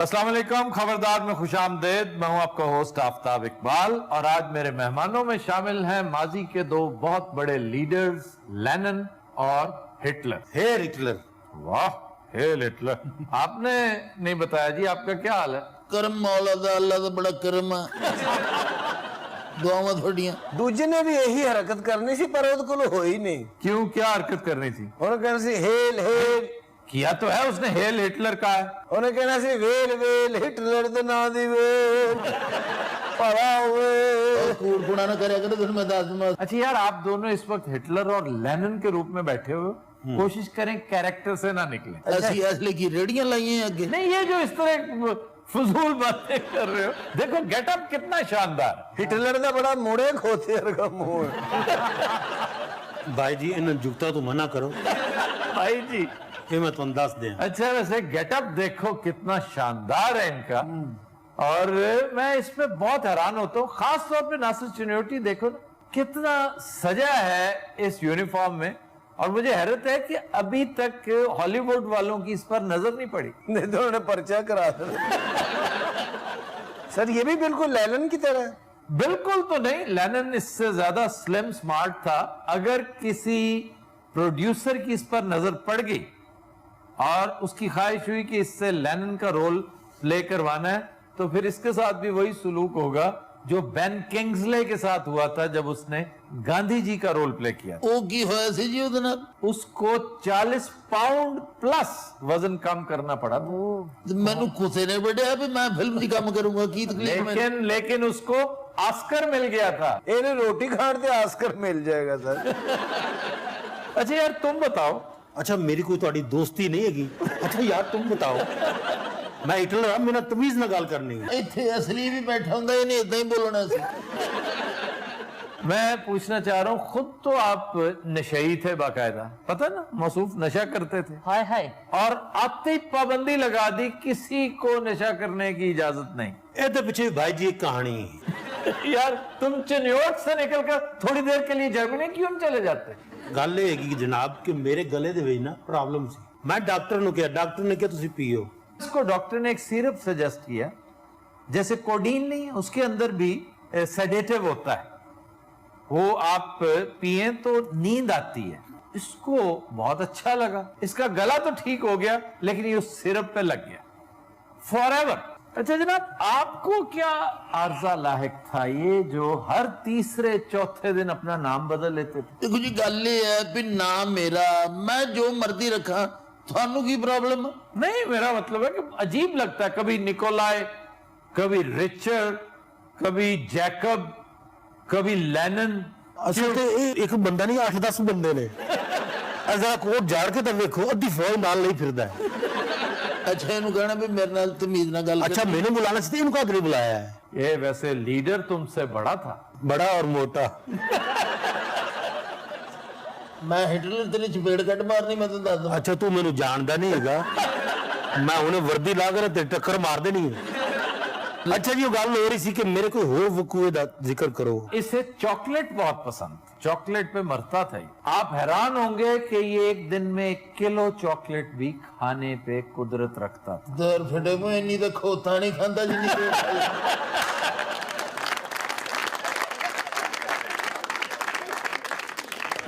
अस्सलाम वालेकुम, खबरदार में खुश आमदेद। मैं हूं आपका होस्ट आफ्ताब इकबाल और आज मेरे मेहमानों में शामिल हैं माजी के दो बहुत बड़े लीडर्स लेनिन और हिटलर। हेर हिटलर। वाह, हेल हिटलर। आपने नहीं बताया जी, आपका क्या हाल है? करम मौला दा, अल्लाह दा बड़ा करम है। दुआवां थोड़ियां। दूजे ने भी यही हरकत करनी सी पर ਉਹਦੇ ਕੋਲ ਹੋਈ ਨਹੀਂ। क्यों, क्या हरकत करनी थी? ਉਹਨੇ ਕਹਿਣਾ ਸੀ हेल हेल, किया तो है उसने, हेल हिटलर का है। ਉਹਨੇ ਕਹਿਣਾ ਸੀ ਵੇਲ ਵੇਲ ਹਿਟਲਰ ਦੇ ਨਾਂ ਦੀ ਵੇਲ ਭਲਾ ਹੋਵੇ। कूड़ कुड़ा ना करे करो तुम मैं दस दूंगा। अच्छा यार, आप दोनों इस वक्त हिटलर और लेनिन के रूप में बैठे हुए हो, कोशिश करें कैरेक्टर से ना निकले। ऐसी असली की रेडियां लाई हैं आगे। नहीं, ये जो इस तरह फजूल बातें कर रहे हो, देखो गेटअप कितना शानदार। ਹਿਟਲਰ ਦਾ ਬੜਾ ਮੋੜੇ ਖੋਤੇ ਵਰਗਾ ਮੂੰਹ ਹੈ। भाई जी इन जुगता तो मना करो, भाई जी ये मैं तुम दस दें। अच्छा, वैसे गेटअप देखो कितना शानदार है इनका, और मैं इसमें बहुत हैरान होता हूँ। खास तौर पे नासिर चिन्योटी देखो ना, कितना सजा है इस यूनिफॉर्म में, और मुझे हैरत है कि अभी तक हॉलीवुड वालों की इस पर नजर नहीं पड़ी। नहीं तो उन्होंने पर्चा करा दिया। सर ये भी बिल्कुल लेनिन की तरह है। बिल्कुल तो नहीं, लेनिन इससे ज्यादा स्लिम स्मार्ट था। अगर किसी प्रोड्यूसर की इस पर नजर पड़ गई और उसकी ख्वाहिश हुई कि इससे लेनिन का रोल प्ले करवाना है, तो फिर इसके साथ भी वही सुलूक होगा जो बेन किंग्सले के साथ हुआ था जब उसने गांधी जी का रोल प्ले किया। ओ की होया सी जी ਉਹਦੇ ਨਾਲ? उसको 40 पाउंड प्लस वजन कम करना पड़ा था। ਮੈਨੂੰ ਕੁਸੇ ਨੇ ਬੜਿਆ ਵੀ ਮੈਂ ਫਿਲਮ ਦੀ ਕੰਮ ਕਰੂੰਗਾ ਕੀ ਤਕਲੀਫ ਹੈ? लेकिन उसको ऑस्कर मिल गया था। इन्हें रोटी खाने से ऑस्कर मिल जाएगा सर। अच्छा यार, तुम बताओ। अच्छा मेरी कोई तुम्हारी दोस्ती नहीं हैगी? अच्छा यार तुम बताओ, मैं हिटलर हूं, मेरा तमीज ना गाल करनी है। ਇੱਥੇ ਅਸਲੀ ਵੀ ਬੈਠਾ ਹੁੰਦਾ ਇਹਨੇ ਇਦਾਂ ਹੀ ਬੋਲਣਾ ਸੀ। मैं पूछना चाह रहा हूँ, खुद तो आप नशई थे बाकायदा, पता ना, मौसूफ नशा करते थे। हाय हाय, और आते ही पाबंदी लगा दी, किसी को नशा करने की इजाजत नहीं। ए तो पीछे भाई जी एक कहानी है। यार तुम चिन्योट से निकलकर थोड़ी देर के लिए जर्मनी क्यों चले जाते? गल ये हैगी कि जनाब कि मेरे गले दे विच ना प्रॉब्लम सी। मैं डॉक्टर नु कहा, डॉक्टर ने कहा तुसी पियो। इसको डॉक्टर ने एक सिरप सजेस्ट किया, जैसे कोडीन नहीं है, उसके अंदर भी सेडेटिव होता है, वो आप पिए तो नींद आती है। इसको बहुत अच्छा लगा, इसका गला तो ठीक हो गया, लेकिन ये उस सिरप पे लग गया फॉरएवर। अच्छा जनाब, आपको क्या आर्जा लाहिक था ये जो हर तीसरे चौथे दिन अपना नाम बदल लेते थे? ਦੇਖੋ ਜੀ ਗੱਲ ਇਹ ਹੈ ਵੀ ਨਾਮ ਮੇਰਾ ਮੈਂ ਜੋ ਮਰਜ਼ੀ ਰੱਖਾਂ, ਤੁਹਾਨੂੰ ਕੀ ਪ੍ਰੋਬਲਮ ਹੈ? नहीं, मेरा मतलब है कि अजीब लगता है, कभी निकोलाई, कभी रिचर्ड, कभी जैकब, कभी लेनिन। असल ते एक बंदा नहीं 8-10 बंदे ने। जरा कोट झाड़ के तो देखो, अद्धी फौज नाल नहीं फिरदा है। ਅੱਛਾ ਇਹਨੂੰ ਕਹਿਣਾ ਵੀ ਮੇਰੇ ਨਾਲ ਤਮੀਜ਼ ਨਾਲ ਗੱਲ अच्छा मैंने बुलाना चाहिए, इनको आगे बुलाया है। ये वैसे लीडर तुमसे बड़ा था। बड़ा और मोटा। ਮੈਂ ਹਿਟਲਰ ਤੇਰੇ ਚਪੇੜ ਕੱਟ ਮਾਰਨੀ ਮੈਂ ਤੈਨੂੰ ਦੱਸ ਦਵਾਂ। अच्छा तू मैनू जानदा नहीं हैगा, मैं हुणे वर्दी ला के ते टक्कर मार देनी है। अच्छा जी, वो गल हो रही सी कि मेरे कोई होर वकूए दा जिक्र करो। इसे चॉकलेट बहुत पसंद, चॉकलेट पे मरता था ये। आप हैरान होंगे कि ये एक दिन में 1 किलो चॉकलेट भी खाने पे कुदरत रखता था। ਦਰ ਫਟੇ ਮੂੰਹ ਇੰਨੀ ਤਾਂ ਖੋਤਾ ਨਹੀਂ ਖਾਂਦਾ ਜਿੰਨੀ ਤੂੰ ਖਾਂਦਾ।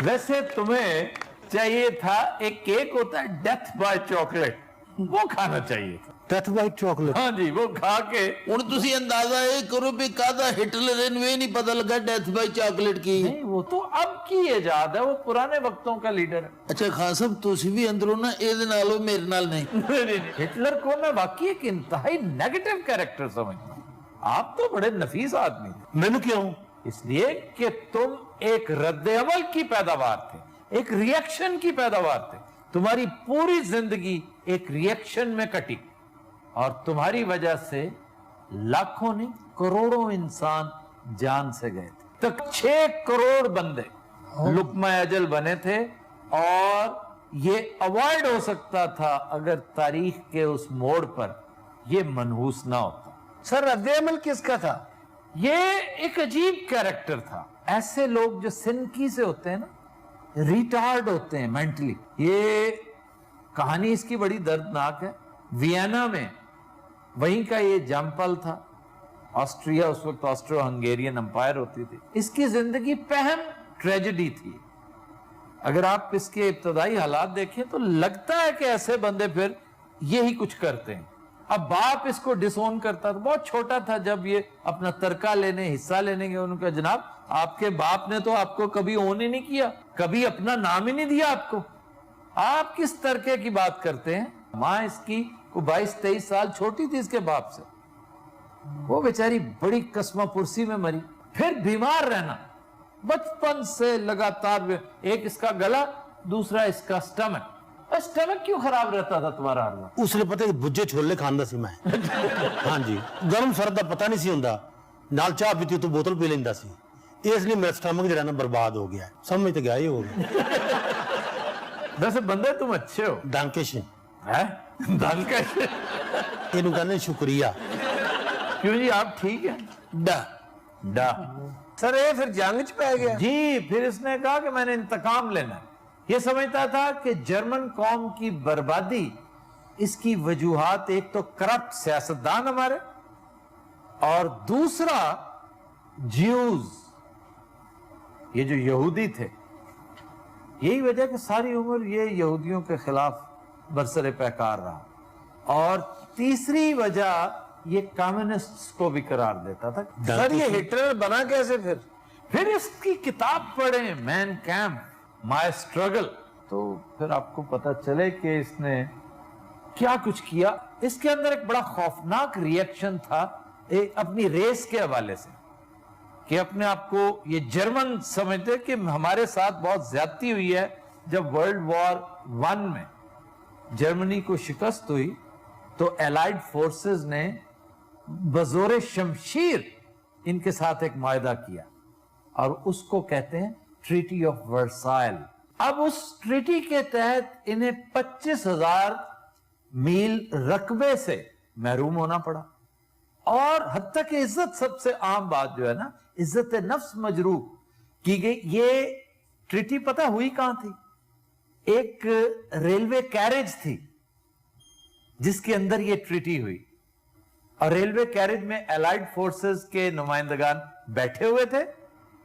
वैसे तुम्हें चाहिए था, एक केक होता है डेथ बाय चॉकलेट, वो खाना चाहिए था। Death by chocolate. हाँ जी, वो खा के। ਹੁਣ ਤੁਸੀਂ ਅੰਦਾਜ਼ਾ ਇਹ ਕਰੋ ਵੀ ਕਾਹਦਾ ਹਿਟਲਰ ਇਹਨੂੰ ਇਹ ਨਹੀਂ ਪਤਾ ਲੱਗਾ ਡੈਥ ਬਾਈ ਚਾਕਲੇਟ ਕੀ। नहीं, वो तो अब की इजाद है, वो पुराने वक्तों का लीडर है। ਅੱਛਾ ਖਾਨ ਸਾਹਿਬ ਤੁਸੀਂ ਵੀ ਅੰਦਰੋਂ ਨਾ ਇਹਦੇ ਨਾਲ ਹੋ ਮੇਰੇ ਨਾਲ नहीं। नहीं, हिटलर को मैं वाकई एक इंतहाई नेगेटिव कैरेक्टर समझता हूँ। आप तो बड़े नफीस आदमी थे। मैनू क्यों? इसलिए कि तुम एक रद्द-ए-अमल की पैदावार थे, एक रिएक्शन की पैदावार थे। तुम्हारी पूरी जिंदगी एक रिएक्शन में कटी, और तुम्हारी वजह से लाखों नहीं करोड़ों इंसान जान से गए थे। तो 6 करोड़ बंदे लुकमा अजल बने थे, और ये अवॉइड हो सकता था अगर तारीख के उस मोड़ पर ये मनहूस ना होता। सर रद्द-ए-अमल किसका था? ये एक अजीब कैरेक्टर था। ऐसे लोग जो सिनकी से होते हैं ना, रिटार्ड होते हैं मेंटली। ये कहानी इसकी बड़ी दर्दनाक है। वियना में वहीं का ये जमपल था। ऑस्ट्रिया उस वक्त ऑस्ट्रो हंगेरियन अंपायर होती थी। इसकी जिंदगी पहम ट्रेजेडी थी। अगर आप इसके इब्तदाई हालात देखें तो लगता है कि ऐसे बंदे फिर यही कुछ करते हैं। अब बाप इसको डिसोन करता था, बहुत छोटा था जब ये अपना तरका लेने हिस्सा लेने गए। उनका जनाब आपके बाप ने तो आपको कभी ओन ही नहीं किया, कभी अपना नाम ही नहीं दिया आपको, आप किस तरके की बात करते हैं। माँ इसकी को 22-23 साल छोटी थी इसके बाप से। वो बेचारी बड़ी कस्मा पुरसी में मरी। फिर बीमार रहना बचपन से लगातार, एक इसका गला दूसरा इसका स्टमक। स्टमक क्यों खराब रहता था तुम्हारा? उसने पता है बुज्जे छोले खांदा सी मैं। हाँ जी, गर्म सर्द का पता नहीं सी हुंदा, नाल चाह पीती तो बोतल पी लेंदा सी, इसलिए मेरा स्टमक जो है ना बर्बाद हो गया है। समझ तो गया ही होगा। वैसे बंदे तुम अच्छे हो। डांकेशन है दानकेशन। ਇਹਨੂੰ ਕਹਿੰਦੇ ਸ਼ੁਕਰੀਆ। क्यों जी आप ठीक है? डा डा सर ये फिर जंग च पै गया। जी। फिर इसने कहा कि मैंने इंतकाम लेना है। ये समझता था कि जर्मन कौम की बर्बादी इसकी वजूहात एक तो करप्ट सियासतदान हमारे, और दूसरा ज्यूज, ये जो यहूदी थे, यही वजह कि सारी उम्र ये यहूदियों के खिलाफ बरसरे पैकार रहा। और तीसरी वजह ये कम्युनिस्ट को भी करार देता था। सर ये हिटलर बना कैसे फिर इसकी किताब पढ़े मैन कैम्प माय स्ट्रगल, तो फिर आपको पता चले कि इसने क्या कुछ किया। इसके अंदर एक बड़ा खौफनाक रिएक्शन था अपनी रेस के हवाले से, कि अपने आप को ये जर्मन समझते कि हमारे साथ बहुत ज्यादती हुई है। जब वर्ल्ड वॉर 1 में जर्मनी को शिकस्त हुई तो एलाइड फोर्सेस ने बजोरे शमशीर इनके साथ एक मुआहदा किया, और उसको कहते हैं ट्रीटी ऑफ वर्साइल। अब उस ट्रीटी के तहत इन्हें 25,000 मील रकबे से महरूम होना पड़ा, और हत्ता कि इज्जत, सबसे आम बात जो है ना, इज्जत नफ्स मजरूह की गई। ये ट्रीटी पता हुई कहां थी? एक रेलवे कैरेज थी जिसके अंदर ये ट्रीटी हुई, और रेलवे कैरेज में एलाइड फोर्सेस के नुमाइंदगान बैठे हुए थे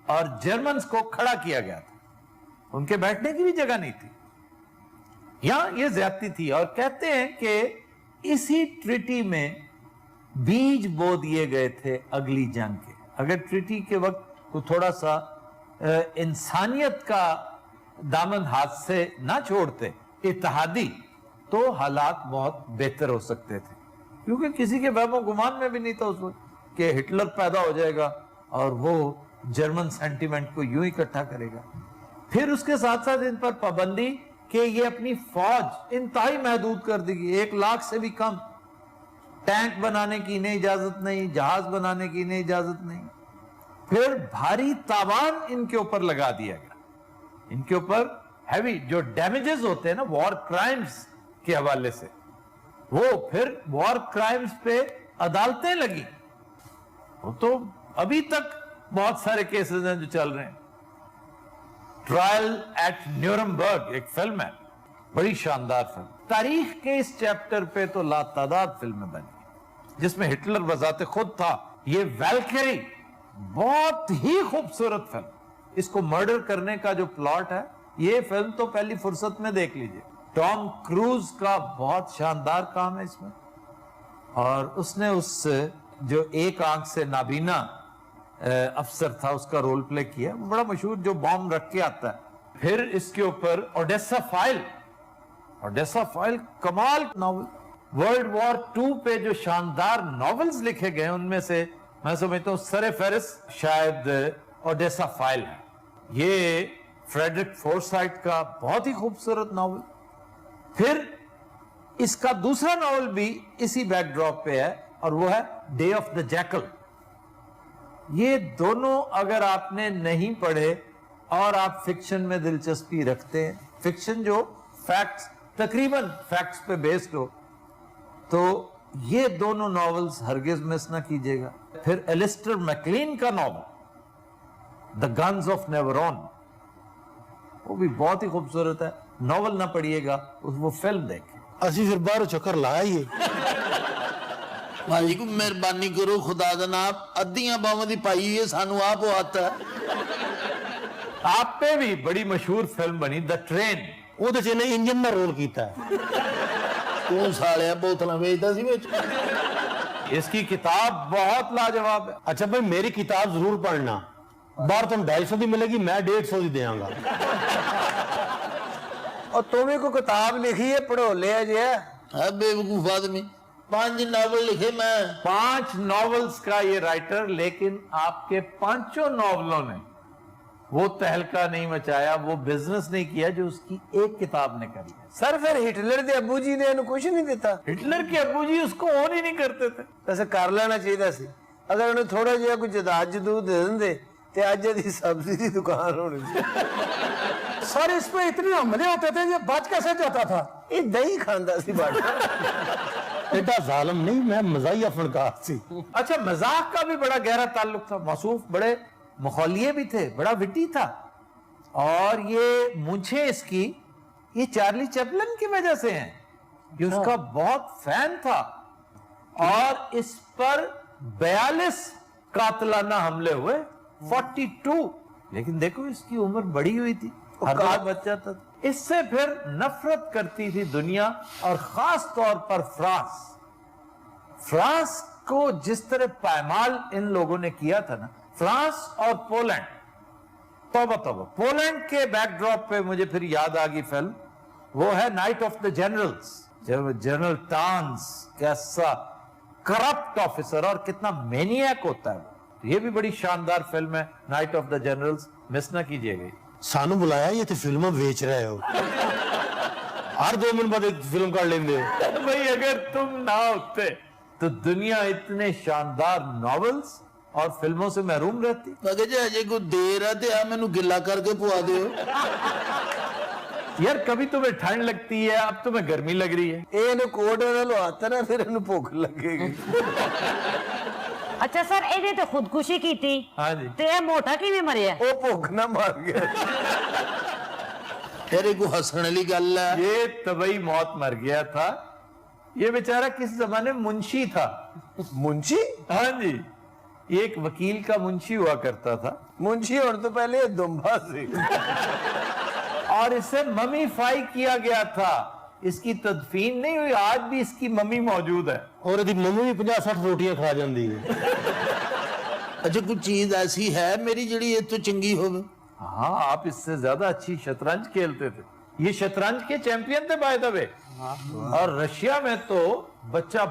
और जर्मन्स को खड़ा किया गया था। उनके बैठने की भी जगह नहीं थी। यहां ये ज्यादती थी। और कहते हैं कि इसी ट्रीटी में बीज बो दिए गए थे अगली जंग के। अगर ट्रीटी के वक्त को थोड़ा सा इंसानियत का दामन हाथ से ना छोड़ते इत्तेहादी, तो हालात बहुत बेहतर हो सकते थे। क्योंकि किसी के वहमो गुमान में भी नहीं था उस वक्त कि हिटलर पैदा हो जाएगा और वो जर्मन सेंटीमेंट को यूं इकट्ठा करेगा। फिर उसके साथ साथ इन पर पाबंदी कि ये अपनी फौज इंतहाई महदूद कर देगी, 1 लाख से भी कम। टैंक बनाने की इन्हें इजाजत नहीं, जहाज बनाने की इन्हें इजाजत नहीं। फिर भारी तावान इनके ऊपर लगा दिया गया। इनके ऊपर हैवी जो डैमेजेस होते हैं ना वॉर क्राइम्स के हवाले से, वो फिर वॉर क्राइम्स पे अदालतें लगी। वो तो अभी तक बहुत सारे केसेस हैं जो चल रहे हैं। ट्रायल एट न्यूरमबर्ग एक फिल्म है, बड़ी शानदार फिल्म। तारीख के इस चैप्टर पे तो लातादाद फिल्में बनी जिसमें हिटलर वजाते खुद था। ये वैल्केरी बहुत ही खूबसूरत फिल्म। इसको मर्डर करने का जो प्लॉट है, ये फिल्म तो पहली फुर्सत में देख लीजिए। टॉम क्रूज का बहुत शानदार काम है इसमें, और उसने उस जो एक आंख से नाबीना अफसर था उसका रोल प्ले किया, बड़ा मशहूर, जो बॉम्ब रख के आता है। फिर इसके ऊपर ओडेसा फाइल कमाल नॉवल। वर्ल्ड वॉर 2 पे जो शानदार नॉवेल्स लिखे गए उनमें से मैं समझता हूं सरे फेरिस शायद ओडेसा फाइल है। ये फ्रेडरिक फोर्साइट का बहुत ही खूबसूरत नॉवल। फिर इसका दूसरा नॉवल भी इसी बैकड्रॉप पे है, और वो है डे ऑफ द जैकल। ये दोनों अगर आपने नहीं पढ़े और आप फिक्शन में दिलचस्पी रखते हैं, फिक्शन जो फैक्ट्स, तकरीबन फैक्ट्स पे बेस्ड हो, तो ये दोनों नॉवेल्स हरगिज मिस ना कीजिएगा। फिर एलिस्टर मैकलीन का नॉवल द गन्स ऑफ नेवरोन, वो भी बहुत ही खूबसूरत है। नॉवल ना पढ़िएगा, वो फिल्म देखें। ਅਸੀਂ ਫਿਰ ਬਾਹਰੋਂ ਚੱਕਰ ਲਾਇਆ ਹੀ ਭਾਈ ਕੋ ਮਿਹਰਬਾਨੀ ਕਰੋ ਖੁਦਾ ਦਾ ਨਾਮ, ਅੱਧੀਆਂ ਬਾਵਾਂ ਦੀ ਪਾਈ ਹੋਈ ਹੈ, ਸਾਨੂੰ ਆਪ ਉਹ ਹੱਥ ਹੈ। आप पे भी बड़ी मशहूर फिल्म बनी द ट्रेन। ਉਹਦੇ 'ਚ ਇਹਨੇ ਇੰਜਨ ਦਾ ਰੋਲ ਕੀਤਾ ਹੈ। ਤੂੰ ਸਾਲਿਆ ਬੋਤਲਾਂ ਵੇਚਦਾ ਸੀ ਵਿੱਚ। इसकी किताब बहुत लाजवाब है। ਅੱਛਾ ਭਾਈ ਮੇਰੀ ਕਿਤਾਬ ਜ਼ਰੂਰ ਪੜ੍ਹਨਾ, ਬਾਹਰ ਤੁਹਾਨੂੰ 250 ਦੀ ਮਿਲੇਗੀ, ਮੈਂ 150 ਦੀ ਦੇਵਾਂਗਾ। और तुम को किताब लिखी है, पढ़ो लिया जे है बेवकूफ आदमी, 5 नावल लिखे मैं। 5 नॉवेल्स का ये राइटर, लेकिन आपके 5 नॉवलों ने वो तहलका नहीं मचाया, वो बिजनेस नहीं किया जो उसकी एक किताब ने करी है। सर फिर हिटलर दे अबू जी ने कुछ नहीं दिता? हिटलर के अबू जी उसको ऑन ही नहीं करते थे। वैसे कर लेना चाहिए सी, अगर उन्हें थोड़ा जिहा कोई जदाद जदूद दे देंगे ते अज दी सब्जी की दुकान होनी सी। सर इस पे इतने हमले होते थे, ये बच कैसे जाता था? ये दही खांदा सी बाटा। एडा जालिम नहीं, मैं मज़ाहिया फनकार सी। अच्छा, मजाक का भी बड़ा गहरा ताल्लुक था। मौसूफ बड़े मखौलिये भी थे, बड़ा विटी था, और ये मुझे इसकी ये चार्ली चैपलिन की वजह से हैं। ये उसका बहुत फैन था, और इस पर 42 कातलाना हमले हुए, 42। लेकिन देखो इसकी उम्र बड़ी हुई थी, हर बार बच जाता था। इससे फिर नफरत करती थी दुनिया, और खास तौर पर फ्रांस को जिस तरह पायमाल इन लोगों ने किया था ना, फ्रांस और पोलैंड, तौबा तौबा। पोलैंड के बैकड्रॉप पे मुझे फिर याद आ गई फिल्म, वो है नाइट ऑफ द जनरल्स। जब जनरल टांस कैसा करप्ट ऑफिसर और कितना मैनियक होता है, तो ये भी बड़ी शानदार फिल्म है night of the generals, miss ना कीजिएगा। सानू बुलाया, ये तो फिल्म बेच रहे हो, हर 2 मिनट बाद एक फिल्म कर लेंगे हो। भाई अगर तुम ना होते तो दुनिया इतने शानदार नॉवेल्स और फिल्मों से महरूम रहती। मगर जे अजे को देर है ते आ मैनू गिला करके पुआ दियो। यार कभी तुम्हें ठंड लगती है, अब तुम्हें गर्मी लग रही है। ਇਹਨੂੰ ਕੋਟ ਨਾਲ ਲਵਾਤਾ ਨਾ, ਫਿਰ ਇਹਨੂੰ ਭੁੱਖ ਲੱਗੇਗੀ। ਅੱਛਾ ਸਰ, ਇਹਨੇ ਤਾਂ ਖੁਦਕੁਸ਼ੀ ਕੀਤੀ। हाँ जी। ਤੇ ਇਹ ਮੋਟਾ ਕਿਵੇਂ ਮਰਿਆ? ਉਹ ਭੁੱਖ ਨਾ ਮਰ ਗਿਆ। तेरे को हंसने वाली गल है। ये तबई मौत मर गया था। ये बेचारा किस जमाने मुंशी था। मुंशी? हाँ जी, ये एक वकील का मुंशी हुआ करता था, मुंशी होने तो पहले ये दुम्बा सी। और इसे ममीफाई किया गया था। इसकी तदफीन नहीं हुई, आज भी इसकी मम्मी मौजूद है। और यदि मम्मी भी 50-60 रोटियां खा जाती है। अच्छा कोई चीज ऐसी है मेरी जड़ी ये तो चंगी हो? हाँ, आप इससे ज्यादा अच्छी शतरंज खेलते थे। ये शतरंज के चैंपियन थे बाय द वे। और रशिया में तो बच्चा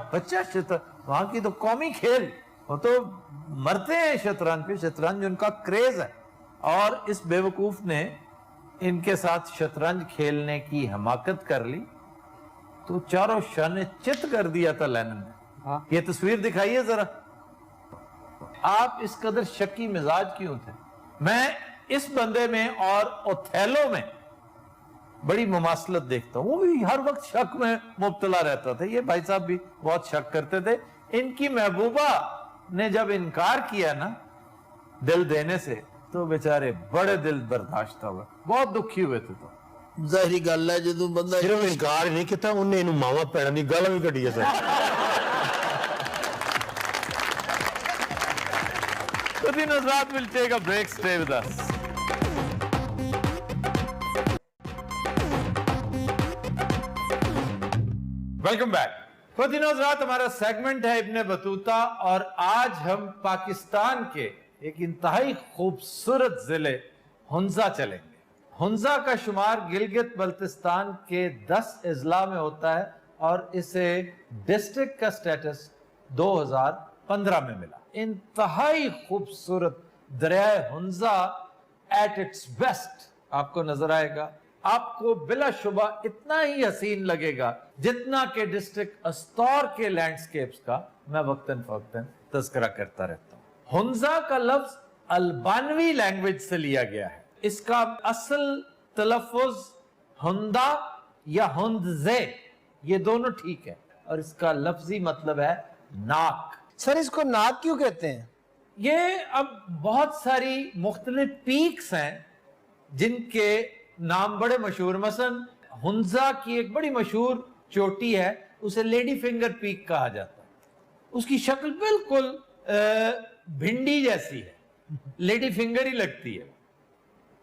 शतरंज, वहां की तो कौमी खेल, वो तो मरते हैं शतरंज पे। शतरंज उनका क्रेज है, और इस बेवकूफ ने इनके साथ शतरंज खेलने की हमाकत कर ली, तो चारों शाने चित कर दिया था लेनिन ने। ये तस्वीर दिखाइए जरा। आप इस कदर शक्की मिजाज क्यों थे? मैं इस बंदे में और ओथेलो में बड़ी मुमासलत देखता हूं। वो भी हर वक्त शक में मुब्तला रहता था। ये भाई साहब भी बहुत शक करते थे। इनकी महबूबा ने जब इनकार किया ना दिल देने से, तो बेचारे बड़े दिल बर्दाश्त हुए, बहुत दुखी हुए थे। तो ਜ਼ਾਹਿਰੀ ਗੱਲ ਹੈ ਜਦੋਂ ਬੰਦਾ सिर्फ इनकार ही नहीं किया, उन्हें इन्हू मावा पैण की गल भी कढ़ी है sir. Within Hazrat will take a break. Stay with us. Welcome back. Within Hazrat हमारा सेगमेंट है इब्ने बतूता, और आज हम पाकिस्तान के एक इंतहाई खूबसूरत जिले हुंजा चलेंगे। हुंजा का शुमार गिलगित बल्तिस्तान के 10 अजला में होता है, और इसे डिस्ट्रिक्ट का स्टेटस 2015 में मिला। इंतहाई खूबसूरत दरियाए हुंजा एट इट्स बेस्ट आपको नजर आएगा। आपको बिलाशुबा इतना ही हसीन लगेगा जितना के डिस्ट्रिक्ट अस्तौर के लैंडस्केप्स का मैं वक्तन फवक्तन तज़किरा करता रहता हूं। हुंजा का लफ्ज अल्बानवी लैंग्वेज से लिया गया है। इसका असल तलफ़ुज़ हुंदा या हुंदजे, ये दोनों ठीक है, और इसका लफ्जी मतलब है नाक। सर इसको नाक क्यों कहते हैं? ये अब बहुत सारी मुख्तलिफ पीक्स हैं जिनके नाम बड़े मशहूर। मसलन हुंजा की एक बड़ी मशहूर चोटी है, उसे लेडी फिंगर पीक कहा जाता है। اس کی شکل بالکل بھنڈی جیسی ہے, لیڈی فنگر ہی لگتی ہے,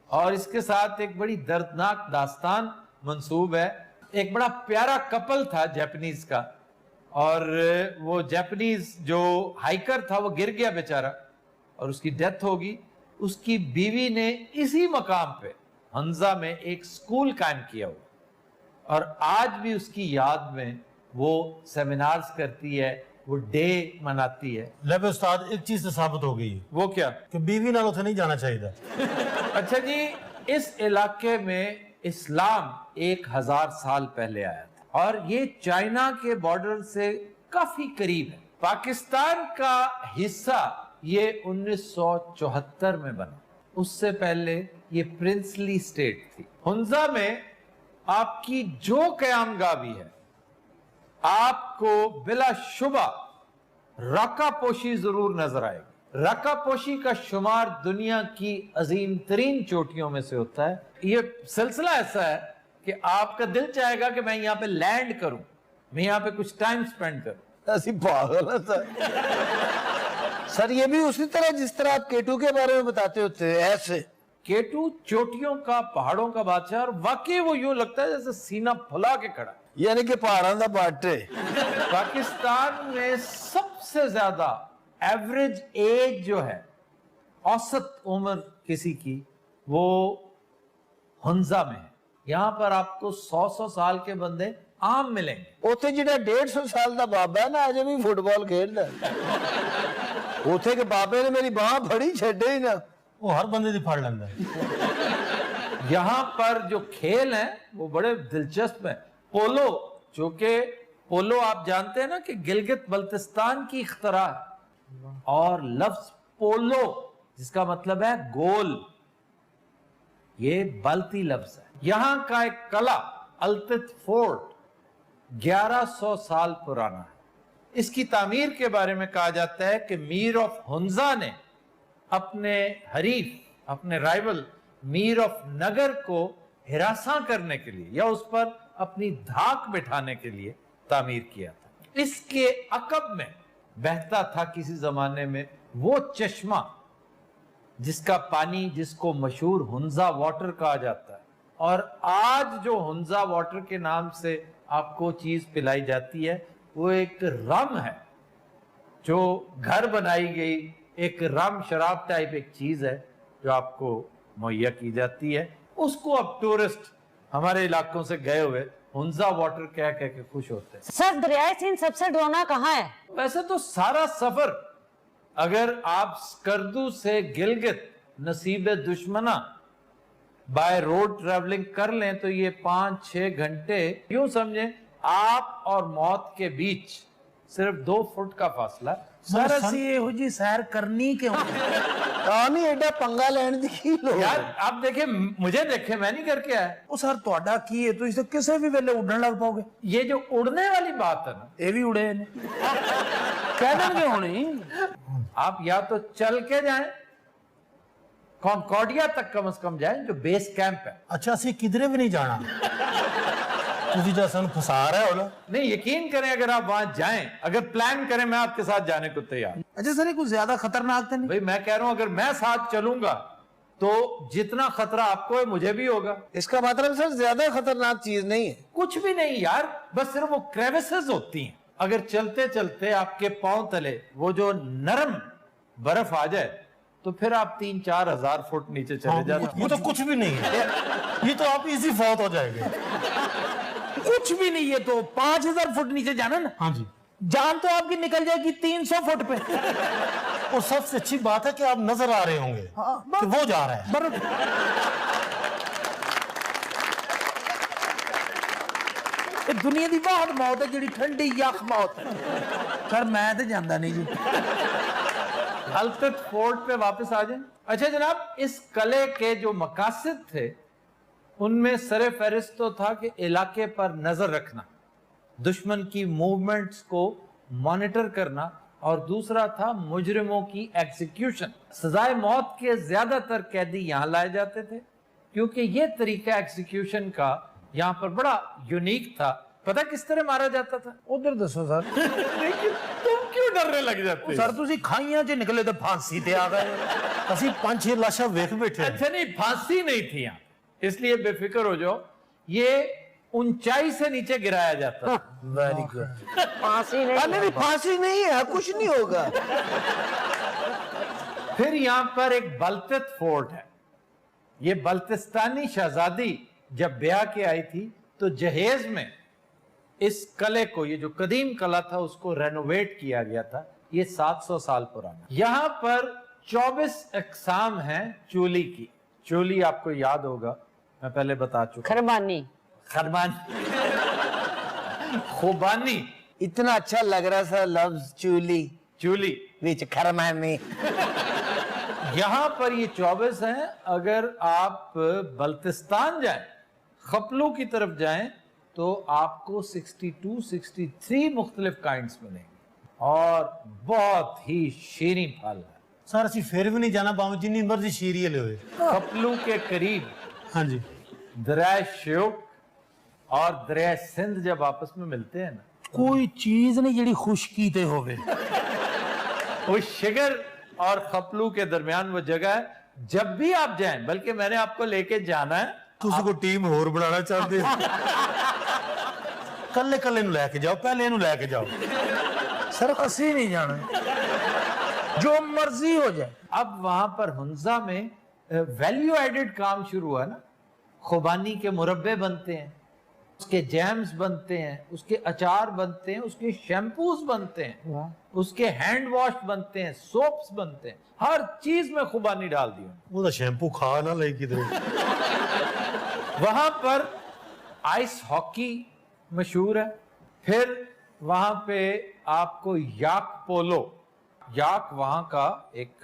اور اس کے ساتھ ایک بڑی دردناک داستان منسوب ہے. ایک بڑا پیارا کپل تھا جیپنیز کا, اور وہ جیپنیز جو ہائیکر تھا وہ گر گیا بیچارہ اور اس کی ڈیتھ ہوگی. اس کی بیوی نے اسی مقام پہ ہنزا میں ایک سکول قائم کیا ہوا, اور آج بھی اس کی یاد میں وہ سیمینارز کرتی ہے, وہ ڈے مناتی ہے. لیبے استاد ایک چیز تو ثابت ہو گئی, وہ کیا کہ بیوی نال اتنے نہیں جانا چاہیے. اچھا جی, اس علاقے میں اسلام 1000 سال پہلے آیا تھا, اور یہ چائنا کے بارڈر سے کافی قریب ہے. پاکستان کا حصہ یہ 1974 میں بنا, اس سے پہلے یہ پرنسلی سٹیٹ تھی. ہنزا میں آپ کی جو قیام گاہ بھی ہے, آپ کو بلا شبہ راکا پوشی ضرور نظر آئے گی. راکا پوشی کا شمار دنیا کی عظیم ترین چوٹیوں میں سے ہوتا ہے. یہ سلسلہ ایسا ہے کہ آپ کا دل چاہے گا کہ میں یہاں پہ لینڈ کروں, میں یہاں پہ کچھ ٹائم سپینڈ کروں. ایسی پاگل ہے سر. یہ بھی اسی طرح جس طرح آپ کیٹو کے بارے میں بتاتے ہوتے ہیں ایسے. کیٹو چوٹیوں کا, پہاڑوں کا بادشاہ, اور واقعی وہ یوں لگتا ہے جیسے سینہ پھلا کے کھڑا. یعنی کہ پہاڑوں کا باٹے. پاکستان میں سب سے زیادہ ایوریج ایج جو ہے, اوسط عمر کسی کی, وہ ہنزا میں ہے. یہاں پر آپ کو 100 سال کے بندے عام ملیں گے. اوتھے جڑا 150 سال دا بابا ہے نا, اجے بھی فٹ بال کھیلدا ہے. اوتھے کے بابے نے میری باہ پھڑی چھڈے ہی نا, وہ ہر بندے دی پھڑ لیندا ہے. یہاں پر جو کھیل ہیں وہ بڑے دلچسپ ہیں. پولو, جو کہ پولو آپ جانتے ہیں نا کہ گلگت بلتستان کی اختراع ہے, اور لفظ پولو جس کا مطلب ہے گول, یہ بالتی لفظ ہے. یہاں کا ایک قلعہ التت فورٹ 1100 سال پرانا ہے. اس کی تعمیر کے بارے میں کہا جاتا ہے کہ میر آف ہنزا نے اپنے حریف, اپنے رائیول میر آف نگر کو ہراساں کرنے کے لیے یا اس پر اپنی دھاک بٹھانے کے لیے تعمیر کیا تھا. اس کے عقب میں بہتا تھا کسی زمانے میں وہ چشمہ جس کا پانی, جس کو مشہور ہنزا واٹر کہا جاتا ہے, اور آج جو ہنزا واٹر کے نام سے آپ کو چیز پلائی جاتی ہے وہ ایک رم ہے, جو گھر بنائی گئی ایک رم شراب ٹائپ ایک چیز ہے جو آپ کو مہیا کی جاتی ہے. اس کو اب ٹورسٹ ہمارے علاقوں سے گئے ہوئے ہنزا واٹر کہہ کے خوش ہوتے ہیں. سر دریائے سندھ سب سے ڈرونا کہاں ہے؟ ویسے تو سارا سفر اگر آپ سکردو سے گلگت نصیب دشمنا بائی روڈ ٹریولنگ کر لیں تو یہ 5-6 گھنٹے, یوں سمجھیں آپ اور موت کے بیچ صرف 2 فٹ کا فاصلہ. سر اسی یہو جی سیر کرنی کیوں؟ نہیں ایڈا پنگا لین دی کی لوگ. یار آپ دیکھیں, مجھے دیکھیں, میں نہیں کر کے آیا. وہ سر تہاڈا کی ہے, تو اسے کسے بھی ویلے اڑن لگ پاؤ گے. یہ جو اڑنے والی بات ہے نا, یہ بھی اڑے نے کہہ دیں گے ہونی. آپ یا تو چل کے جائیں, کانکارڈیا تک کم از کم جائیں جو بیس کیمپ ہے. اچھا اسی کدھرے بھی نہیں جانا, تسی جا سن پھسا رہے ہو نا. نہیں, یقین کریں اگر آپ وہاں جائیں, اگر پلان کریں, میں آپ کے ساتھ جانے کو تیار. اچھا سر یہ کچھ زیادہ خطرناک تو نہیں؟ بھئی میں کہہ رہا ہوں اگر میں ساتھ چلوں گا تو جتنا خطرہ آپ کو ہے مجھے بھی ہوگا. اس کا مطلب سر زیادہ خطرناک چیز نہیں ہے. کچھ بھی نہیں یار, بس صرف وہ کریوسز ہوتی ہیں. اگر چلتے چلتے آپ کے پاؤں تلے وہ جو نرم برف آ جائے تو پھر آپ 3-4 ہزار فٹ نیچے چلے جاتے. وہ تو کچھ بھی نہیں ہے, یہ تو آپ ایزی فوت ہو جائے گے. کچھ بھی نہیں, یہ تو 5000 فٹ نیچے جانا نا. ہاں جی, جان تو آپ کی نکل جائے گی 300 فٹ پہ. اور سب سے اچھی بات ہے کہ آپ نظر آ رہے ہوں گے کہ وہ جا رہا ہے. دنیا دی واحد موت ہے جڑی ٹھنڈی یخ موت ہے. سر میں تو جاندا نہیں جی. التت فورٹ پہ واپس آ جائیں. اچھا جناب, اس قلعے کے جو مقاصد تھے ان میں سر فہرست تو تھا کہ علاقے پر نظر رکھنا, دشمن کی موومنٹس کو مانیٹر کرنا, اور دوسرا تھا مجرموں کی ایکزیکیوشن. سزائے موت کے زیادہ تر قیدی یہاں لائے جاتے تھے کیونکہ یہ طریقہ ایکزیکیوشن کا یہاں پر بڑا یونیک تھا. पता किस तरह मारा जाता था? ਉਧਰ ਦੱਸੋ ਸਰ। लेकिन तुम क्यों डरने लग जाते हो? ਸਰ ਤੁਸੀਂ ਖਾਈਆਂ 'ਚ ਨਿਕਲੇ ਤੇ ਫਾਂਸੀ ਤੇ ਆ ਗਏ। ਅਸੀਂ 5-6 ਲਾਸ਼ਾਂ ਵੇਖ ਬੈਠੇ अच्छा नहीं, फांसी नहीं थी यहाँ, इसलिए बेफिक्र हो जाओ। ये ऊंचाई से नीचे गिराया जाता था। Very good. फांसी नहीं अरे नहीं फांसी नहीं है, कुछ नहीं होगा। फिर यहाँ पर एक बल्तित फोर्ट है। ये बल्तिस्तानी शहजादी जब ब्याह के आई थी तो जहेज में इस कले को, ये जो कदीम कला था, उसको रेनोवेट किया गया था। ये 700 साल पुराना। यहाँ पर 24 अक़साम हैं चोली की। चोली आपको याद होगा, मैं पहले बता चुका। खरबानी खरबानी, खुबानी, इतना अच्छा लग रहा था लफ्ज चूली चोली। विच खरमानी। यहां पर ये 24 हैं। अगर आप बल्तिस्तान जाएं, खपलू की तरफ जाएं, तो आपको 62, 63 मुख्तलिफ काइंड्स मिलेंगे और बहुत ही शीरी फल है। ਸਰ ਅਸੀਂ ਫਿਰ ਵੀ ਨਹੀਂ ਜਾਣਾ ਭਾਵੇਂ ਜਿੰਨੀ ਮਰਜ਼ੀ ਸ਼ੀਰੀਅਲ ਹੋਏ। खपलू के करीब ਹਾਂਜੀ दरिया श्योक और दरिया सिंध जब आपस में मिलते हैं ना, ਕੋਈ ਚੀਜ਼ ਨਹੀਂ ਜਿਹੜੀ ਖੁਸ਼ਕੀ ਤੇ ਹੋਵੇ। वो शिगर और खपलू के दरमियान वो जगह है। जब भी आप जाएं, बल्कि मैंने आपको लेके जाना है। ਤੁਸੀਂ ਕੋਈ ਟੀਮ ਹੋਰ ਬਣਾਉਣਾ ਚਾਹੁੰਦੇ ਹੋ? ਕੱਲੇ ਕੱਲੇ ਨੂੰ ਲੈ ਕੇ ਜਾਓ, ਪਹਿਲੇ ਇਹਨੂੰ ਲੈ ਕੇ ਜਾਓ। ਸਰ ਅਸੀਂ ਨਹੀਂ ਜਾਣਾ, जो मर्जी हो जाए। अब वहां पर हुंजा में वैल्यू एडेड काम शुरू हुआ ना। खुबानी के मुरब्बे बनते हैं, उसके जैम्स बनते हैं, उसके अचार बनते हैं, उसके शैम्पूस बनते हैं, उसके हैंड वॉश बनते हैं, सोप्स बनते हैं। हर चीज में खुबानी डाल दी उन्होंने। ਉਹਦਾ ਸ਼ੈਂਪੂ ਖਾ ਨਾ ਲਈ ਕਿਧਰੇ। वहां पर आइस हॉकी मशहूर है। फिर वहां पे आपको याक पोलो, याक वहां का एक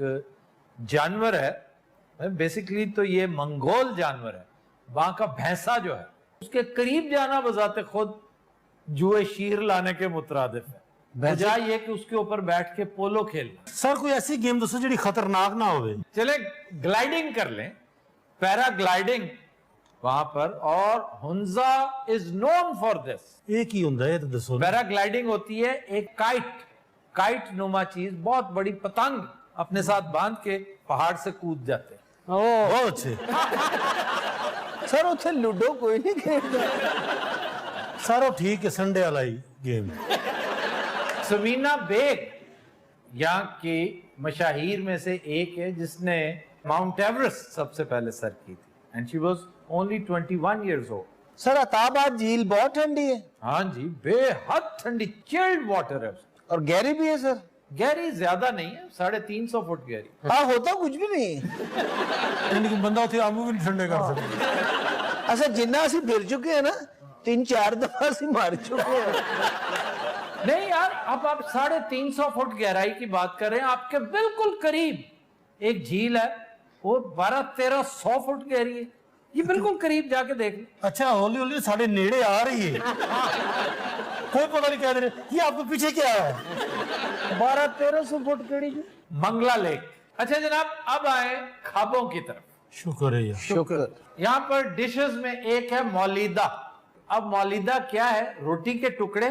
जानवर है। बेसिकली तो ये मंगोल जानवर है। वहां का भैंसा जो है, उसके करीब जाना बजाते खुद जुए शीर लाने के मुतरादिफ है। बजाय ये कि उसके ऊपर बैठ के पोलो खेलना। ਸਰ ਕੋਈ ਐਸੀ ਗੇਮ ਦੱਸੋ ਜਿਹੜੀ ਖਤਰਨਾਕ ਨਾ ਹੋਵੇ। चले ग्लाइडिंग कर लें, पैराग्लाइडिंग वहां पर। और Hunza is known for this. ਇਹ ਕੀ ਹੁੰਦਾ ਇਹ ਤਾਂ ਦੱਸੋ ਨਾ। पैराग्लाइडिंग होती है एक काइट नुमा चीज, बहुत बड़ी पतंग अपने साथ बांध के पहाड़ से कूद जाते हैं। ਬਹੁਤ ਅੱਛੇ। सर उसे लूडो कोई नहीं खेलता। ਸਰ ਉਹ ਠੀਕ ਹੈ, ਸੰਡੇ ਵਾਲਾ ਹੀ ਗੇਮ। समीना बेग यहाँ की मशाहीर में से एक है जिसने माउंट एवरेस्ट सबसे पहले सर की थी। And she was only 21 years old। Sir Attabad झील बहुत ठंडी है हाँ जी, बेहद ठंडी, चिल्ड वाटर है। और गहरी भी है सर। गहरी ज्यादा नहीं है, 350 फुट गहरी। हाँ होता कुछ भी नहीं। ਯਾਨੀ ਕਿ ਬੰਦਾ ਉੱਥੇ ਆਮੂ ਵੀ ਨਹੀਂ ਠੰਡੇ ਕਰ ਸਕਦਾ। अच्छा जिन्ना असी फिर चुके हैं ना, 3-4 दफा असी मार चुके हैं। नहीं यार, अब आप 350 फुट गहराई की बात कर रहे हैं। आपके बिल्कुल करीब एक झील है, वो 1200-1300 फुट गहरी है। ये बिल्कुल करीब जाके देख लो। अच्छा हौली हौली ਸਾਡੇ ਨੇੜੇ ਆ ਰਹੀ है। कोई पता नहीं कह रहे ये आपको पीछे क्या है। 1200-1300 फुट केड़ी जी? मंगला लेक। अच्छा जनाब, अब आए खाबों की तरफ। शुक्र है यार। शुक्र। यहाँ पर डिशेस में एक है मौलीदा। अब मौलीदा क्या है? रोटी के टुकड़े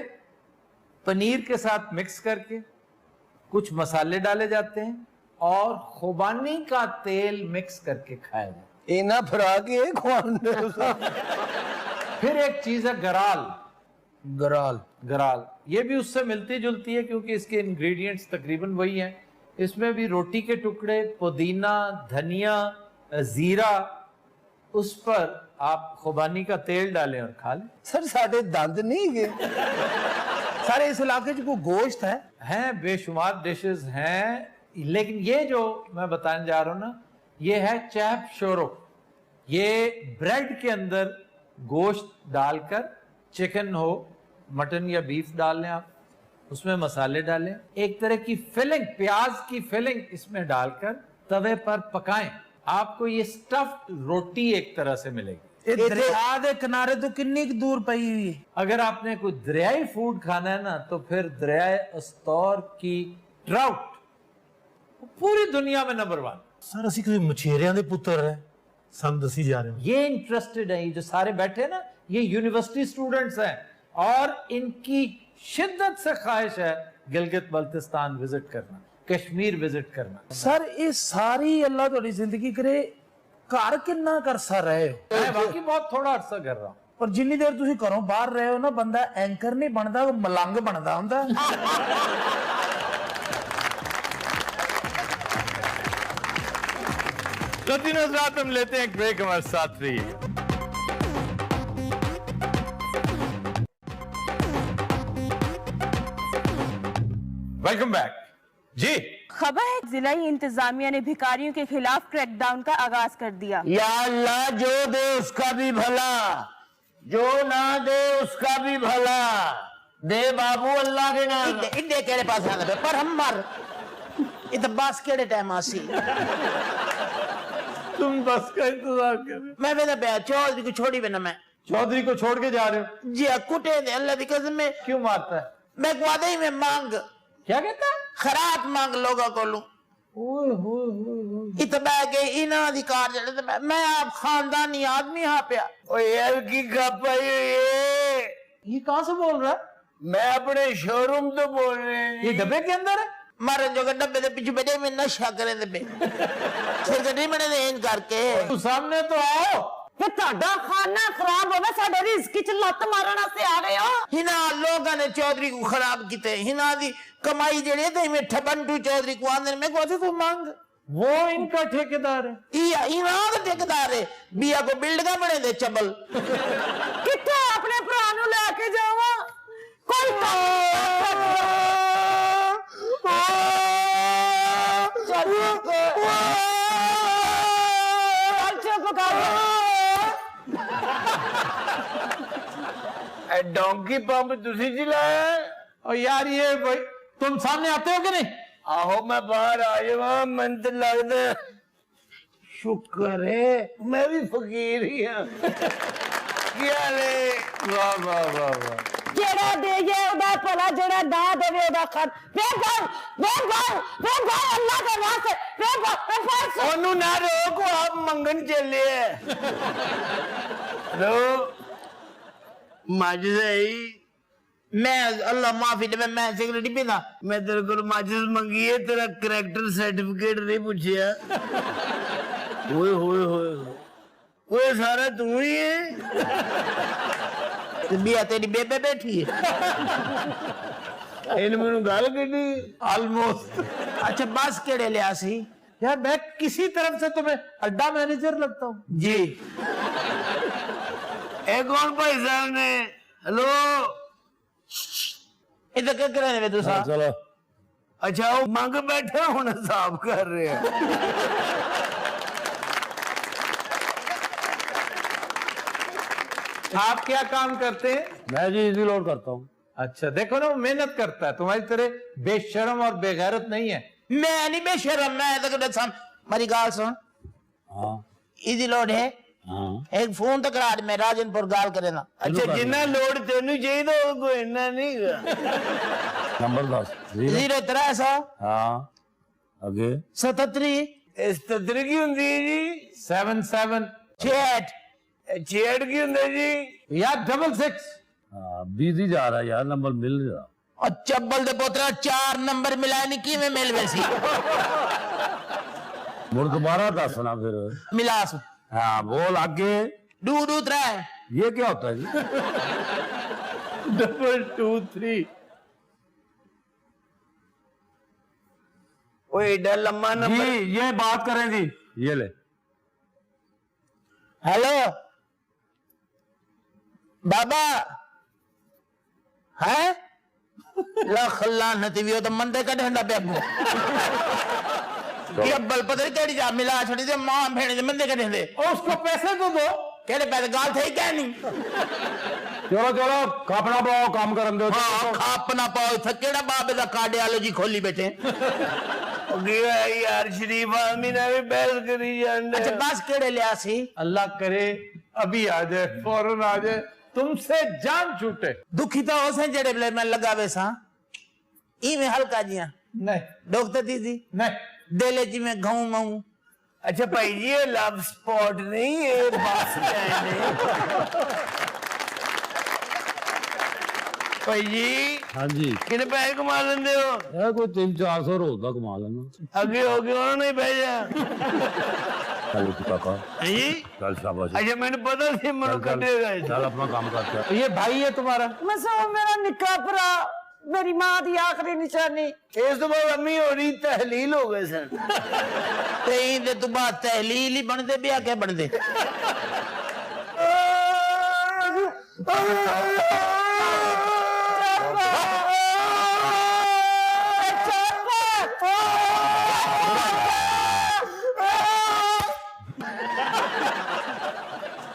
पनीर के साथ मिक्स करके कुछ मसाले डाले जाते हैं और खुबानी का तेल मिक्स करके खाया जाता है। इना फरा के खुआने। फिर एक चीज है गराल। गराल गराल ये भी उससे मिलती जुलती है क्योंकि इसके इंग्रेडिएंट्स तकरीबन वही हैं। इसमें भी रोटी के टुकड़े, पुदीना, धनिया, जीरा, उस पर आप खुबानी का तेल डालें और खा लें। सर साढ़े दंद नहीं गए। सारे इस इलाके च कोई गोश्त है? हैं बेशुमार डिशेस हैं, लेकिन ये जो मैं बताने जा रहा हूं ना, ये है चैप शोरो। ये ब्रेड के अंदर गोश्त डालकर, चिकन हो, मटन या बीफ डाल लें आप, उसमें मसाले डालें, एक तरह की फिलिंग, प्याज की फिलिंग इसमें डालकर तवे पर पकाएं। आपको ये स्टफ्ड रोटी एक तरह से मिलेगी। ਇਹ ਦਰਿਆ ਦੇ ਕਿਨਾਰੇ ਤੋਂ ਕਿੰਨੀ ਕੁ ਦੂਰ ਪਈ ਹੋਈ ਹੈ? अगर आपने कोई दरियाई फूड खाना है ना, तो फिर दरियाए अस्तौर की ट्राउट पूरी दुनिया में नंबर 1। सर ਅਸੀਂ ਕੋਈ ਮਛੇਰਿਆਂ ਦੇ ਪੁੱਤਰ ਹੈ ਸਾਨੂੰ ਦੱਸੀ ਜਾ ਰਹੇ ਹੋ। ये इंटरेस्टेड है, ये जो सारे बैठे हैं ना, ये यूनिवर्सिटी स्टूडेंट्स हैं और इनकी शिद्दत से ख्वाहिश है गिलगित बल्तिस्तान विजिट करना, कश्मीर विजिट करना। सर ये सारी अल्लाह थोड़ी जिंदगी करे घर किन्ना करसा रहे हो मैं बाकी बहुत थोड़ा अरसा कर रहा हूँ। पर जिन्नी देर तुसी घरों बाहर रहे हो ना बंदा एंकर नहीं बनता, वो मलंग बनता हुंदा। तो तीनों साथ हम लेते हैं एक ब्रेक, हमारे साथ रहिए। वेलकम बैक जी। खबर है जिलाई इंतजामिया ने भिखारियों के खिलाफ क्रैकडाउन का आगाज कर दिया। या अल्लाह जो दे उसका भी भला, जो ना दे उसका भी भला दे बाबू अल्लाह के नाम। इन्ने केड़े पास आंदे पर हम मर ये तो बस केड़े टाइम आसी। तुम बस का इंतजार कर रहे हो। मैं वेदा बे चौधरी को छोड़ी बिना मैं चौधरी को छोड़ के जा रहे हो? जी कुटे दे अल्लाह दी कसम में क्यों मारता है? मैं वादे ही में मांग क्या कहता है? खरात मांग लोगों को लूं इतना के इना अधिकार जड़े ते मैं आप खानदानी आदमी यहाँ पे ओ यार की गपाई ये कहाँ से बोल रहा है? मैं अपने शोरूम तो बोल रहे हैं। ये डब्बे के अंदर है? मारन जो डब्बे दे पीछे बैठे में नशा करे दे पे फिर गड्डी बने दे इन करके तू सामने तो आओ। फिर ਤੁਹਾਡਾ ਖਾना खराब होवे साडे रिस्क च लत मारन वास्ते आ गए हो। हिना लोगों ने चौधरी को खराब किते हिना दी कमाई जड़ी ते में ठबंटू चौधरी को आंदे में को तू मांग वो इनका ठेकेदार है। इया इना दा ठेकेदार है बिया को बिल्डिंगा बने दे चबल किथे अपने भरा नु लेके जावा कोई डोंकी पंप तुसी चलाया? और यार ये भाई तुम सामने आते हो कि नहीं? आहो मैं बाहर आ जावा, मन तो लगदा शुक्र है मैं भी फकीर ही हां। क्या ले वाह वाह वाह वाह। जेड़ा देजे ओदा भला, जेड़ा ना देवे ओदा खान। फिर अल्लाह के वास्ते फिर ओनू ना रोको, आप मंगन चले रो माजिद मैं अल्लाह माफी दे मैं सिगरेट नहीं पींदा। मैं तेरे को माजिद मंगी है, तेरा करैक्टर सर्टिफिकेट नहीं पूछिया। ओए होए होए ओए सारा तू ही है। बिया तेरी बेबे बैठी है इन मैनू गल कही ऑलमोस्ट। अच्छा बस केड़े लिया सी यार मैं किसी तरफ से तुम्हें अड्डा मैनेजर लगता हूँ जी। ए कौन भाई साहब ने? हेलो इधर क्या कर रहे हो तुम? चलो अच्छा वो मंग बैठे हूं हिसाब कर रहे हैं। आप क्या काम करते हैं? मैं जी इजी लोड करता हूँ। अच्छा देखो ना वो मेहनत करता है, तुम्हारी तरह बेशर्म और बेगैरत नहीं है। मैं नहीं बेशरम, मैं तो कहता हूं मेरी गाल सुन। हाँ इजी लोड है हाँ एक फोन तो करा मैं राजनपुर गाल करे ना। अच्छा जिन्ना लोड तेनू चाहिए तो कोई इन्ना नहीं नंबर 10 0 हाँ आगे 77 इस तदरी की हुंदी है जी 77 68 छेड़ की हुंदी है जी या 66। हाँ बिजी जा रहा है यार, नंबर मिल रहा। और चब्बल दे पोतरा 4 नंबर मिलाए नहीं की में मिल वैसी मुड़ दोबारा दसना फिर। मिलास हाँ बोल आगे। 2 2 3 ये क्या होता है जी? 223। ओए एडा लम्बा नंबर। जी ये बात करें जी, ये ले। हेलो बाबा है लख लानत भी हो तो मंदे का ढंडा पे अपने ये बल पता नहीं केड़ी जा मिला छड़ी दे मां भेड़ दे मंदे का ढंडे और उसको पैसे तो दो। केड़े पैसे गाल थे क्या नहीं। चलो चलो खापना पाओ काम करन दो। हां खापना पाओ थकेड़ा बाबे दा कार्डियोलॉजी खोली बैठे। यार शरीफ आदमी ने भी बहस करी जाने। अच्छा बस केड़े लिया सी? अल्लाह करे अभी आ जाए, फौरन आ जाए, तुमसे जान छूटे। दुखी तो हो से जेड़े ब्ले मैं लगावे सा ई में हल्का जिया नहीं डॉक्टर दीदी नहीं देले जी में घऊं मऊं। अच्छा भाई जी ये लव स्पॉट नहीं है, बस स्टैंड है। ਭਾਈ ਜੀ हाँ जी ਕਿੰਨੇ ਪੈਸੇ ਕਮਾ ਲੈਂਦੇ ਹੋ ये कोई 300-400 रोज का कमा लेना ਅੱਗੇ ਹੋ ਕੇ ਉਹਨਾਂ ਨੇ ਬਹਿ ਜਾ चल काका ਜੀ चल शाबाश ਅੱਛਾ ਮੈਨੂੰ ਪਤਾ ਸੀ ਮੈਨੂੰ ਕੱਢੇਗਾ ਇਹ। चल अपना काम करते हैं ये भाई है तुम्हारा? ਮਸੋ ਮੇਰਾ ਨਿੱਕਾ ਭਰਾ ਮੇਰੀ ਮਾਂ ਦੀ ਆਖਰੀ ਨਿਸ਼ਾਨੀ। ਇਸ ਤੋਂ ਬਾਅਦ ਅੰਮੀ ਹੋਣੀ ਤਹਿਲੀਲ ਹੋ ਗਏ ਸਨ ਤੇ ਇਹਦੇ ਤੋਂ ਬਾਅਦ ਤਹਿਲੀਲ ਹੀ ਬਣਦੇ ਵਿਆਹ ਕੇ ਬਣਦੇ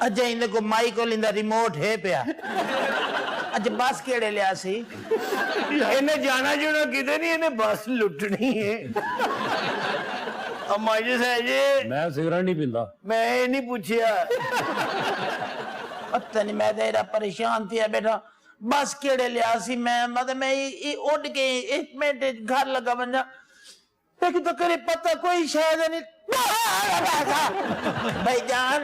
ਅਜੇ ਇਹਦੇ ਕੋ ਮਾਈਕ ਕੋਲ ਇੰਦਾ ਰਿਮੋਟ ਹੈ ਪਿਆ ਅੱਜ ਬਸ ਕਿਹੜੇ ਲਿਆ ਸੀ ਇਹਨੇ ਜਾਣਾ ਜੁਣਾ ਕਿਤੇ ਨਹੀਂ ਇਹਨੇ ਬੱਸ ਲੁੱਟਣੀ ਹੈ ਅੰਮਾ ਜੀ ਸਾਹਿਬ ਜੀ मैं सिगरेट नहीं पींदा ਮੈਂ ਇਹ ਨਹੀਂ ਪੁੱਛਿਆ ਪਤਾ ਨਹੀਂ ਮੈਂ ਤੇਰਾ ਪਰੇਸ਼ਾਨ ਥੀ ਬੇਟਾ ਬਸ ਕਿਹੜੇ ਲਿਆ ਸੀ ਮੈਂ ਮਤਲਬ ਮੈਂ ਇਹ ਉੱਡ ਕੇ 1 ਮਿੰਟ ਘਰ ਲਗਾ ਬੰਦਾ लेकिन तो करे पता कोई शायद नहीं भाईजान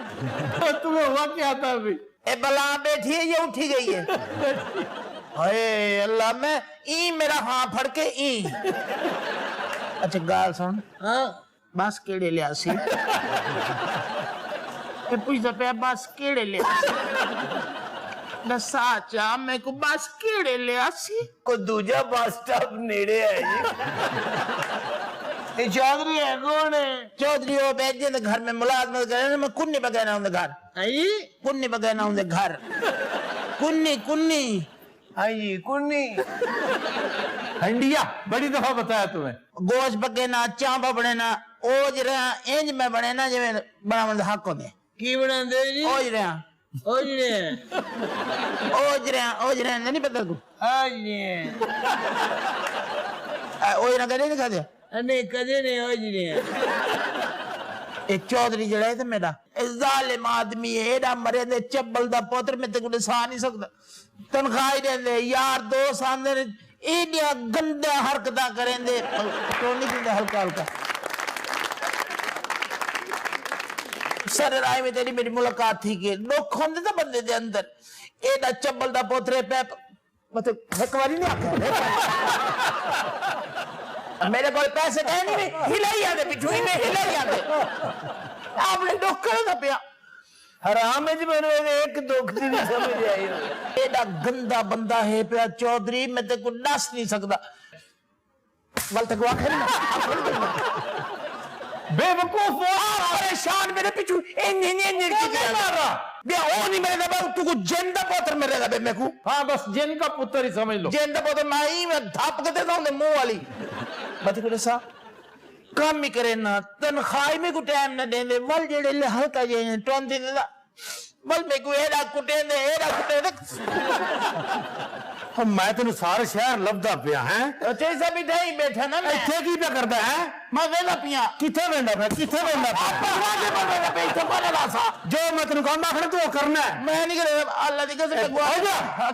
तुम्हें हुआ क्या था अभी? ए बला बैठी है ये उठी गई है हाय अल्लाह मैं ई मेरा हाँ फड़ के ई अच्छा गाल सुन हाँ बस केड़े लिया सी मैं पूछता पे बस केड़े लिया सी दसा चा मैं को बस केड़े लिया सी ਕੋਈ ਦੂਜਾ ਬੱਸ ਸਟਾਪ ਨੇੜੇ ਹੈ ਜੀ ਇਹ ਚੌਧਰੀ ਹੈ ਕੌਣ ਹੈ चौधरी वो बैठ जाते घर में मुलाजमत करे मैं कुन्नी बगैना हूँ घर आई कुन्नी बगैना हूँ घर कुन्नी कुन्नी ਹਾਂਜੀ ਕੁੰਨੀ हंडिया बड़ी दफा बताया तुम्हें। गोश बगैना चांपा बनेना ओज रहा इंज में बने ना जिਵੇਂ बनावन दा हक होंदे ਕੀ ਬਣਾਉਂਦੇ ਜੀ ओज रहा ਉਹ ਜਿਹੜੇ ओज रहा नहीं पता तू ਹਾਂਜੀ ओज रहा कदे दिखा दे ਨਹੀਂ ਕਦੇ ਨਹੀਂ ਉਹ ਜਿਹੜੇ एक चौधरी जड़ा है मेरा जालिम आदमी है एडा मरे दे चब्बल दा पुत्र मैं ते कोई सा नहीं सकदा तनख्वाह ही देंदे यार दोस्त आंदे एडिया गंदा हरकतां करेंदे तो नहीं दिंदे हल्का हल्का सर राय में तेरी मेरी मुलाकात थी कि दुख होंदे ना बंदे दे अंदर एडा चब्बल दा पुत्र पे मतलब एक बारी नहीं आखा मेरे को पैसे है नहीं हिलाई आते पिछू ही में हिलाई आते आपने दुख कर पिया ਹਰਾਮ ਹੈ ਜੀ ਮੈਨੂੰ ਇੱਕ ਦੁੱਖ ਦੀ ਨਹੀਂ ਸਮਝ ਆਈ एडा गंदा बंदा है पिया चौधरी मैं ते को दस नहीं सकता गलत को आखिर बेवकूफ परेशान मेरे पिछू नहीं मेरे तू को जिन दा पुत्र मेरे बे मैं को हाँ बस जिन का पुत्र ही समझ लो। जिन दा पुत्र मैं धप के देता हूं मुंह वाली बत करे सा काम ही करे ना तनख्वाह में को टाइम ना देंदे मल जेड़े ले हल्का जे टोन दे मल में को एड़ा कुटे दे मैं तेन सारे शहर लभदा पिया है अच्छे से भी नहीं बैठा ना मैं ਇੱਥੇ ਕੀ ਪਿਆ ਕਰਦਾ ਹੈ मैं वेला पिया ਕਿੱਥੇ ਵੇਂਦਾ ਪਿਆ ਕਿੱਥੇ ਵੇਂਦਾ ਪਿਆ दरवाजे पर मेरा बैठा वाला रासा ਜੋ ਮੈਂ ਤੈਨੂੰ ਕੰਮ ਆਖਣਾ ਤੂੰ ਉਹ करना है मैं नहीं करे अल्लाह दी कसम लगवा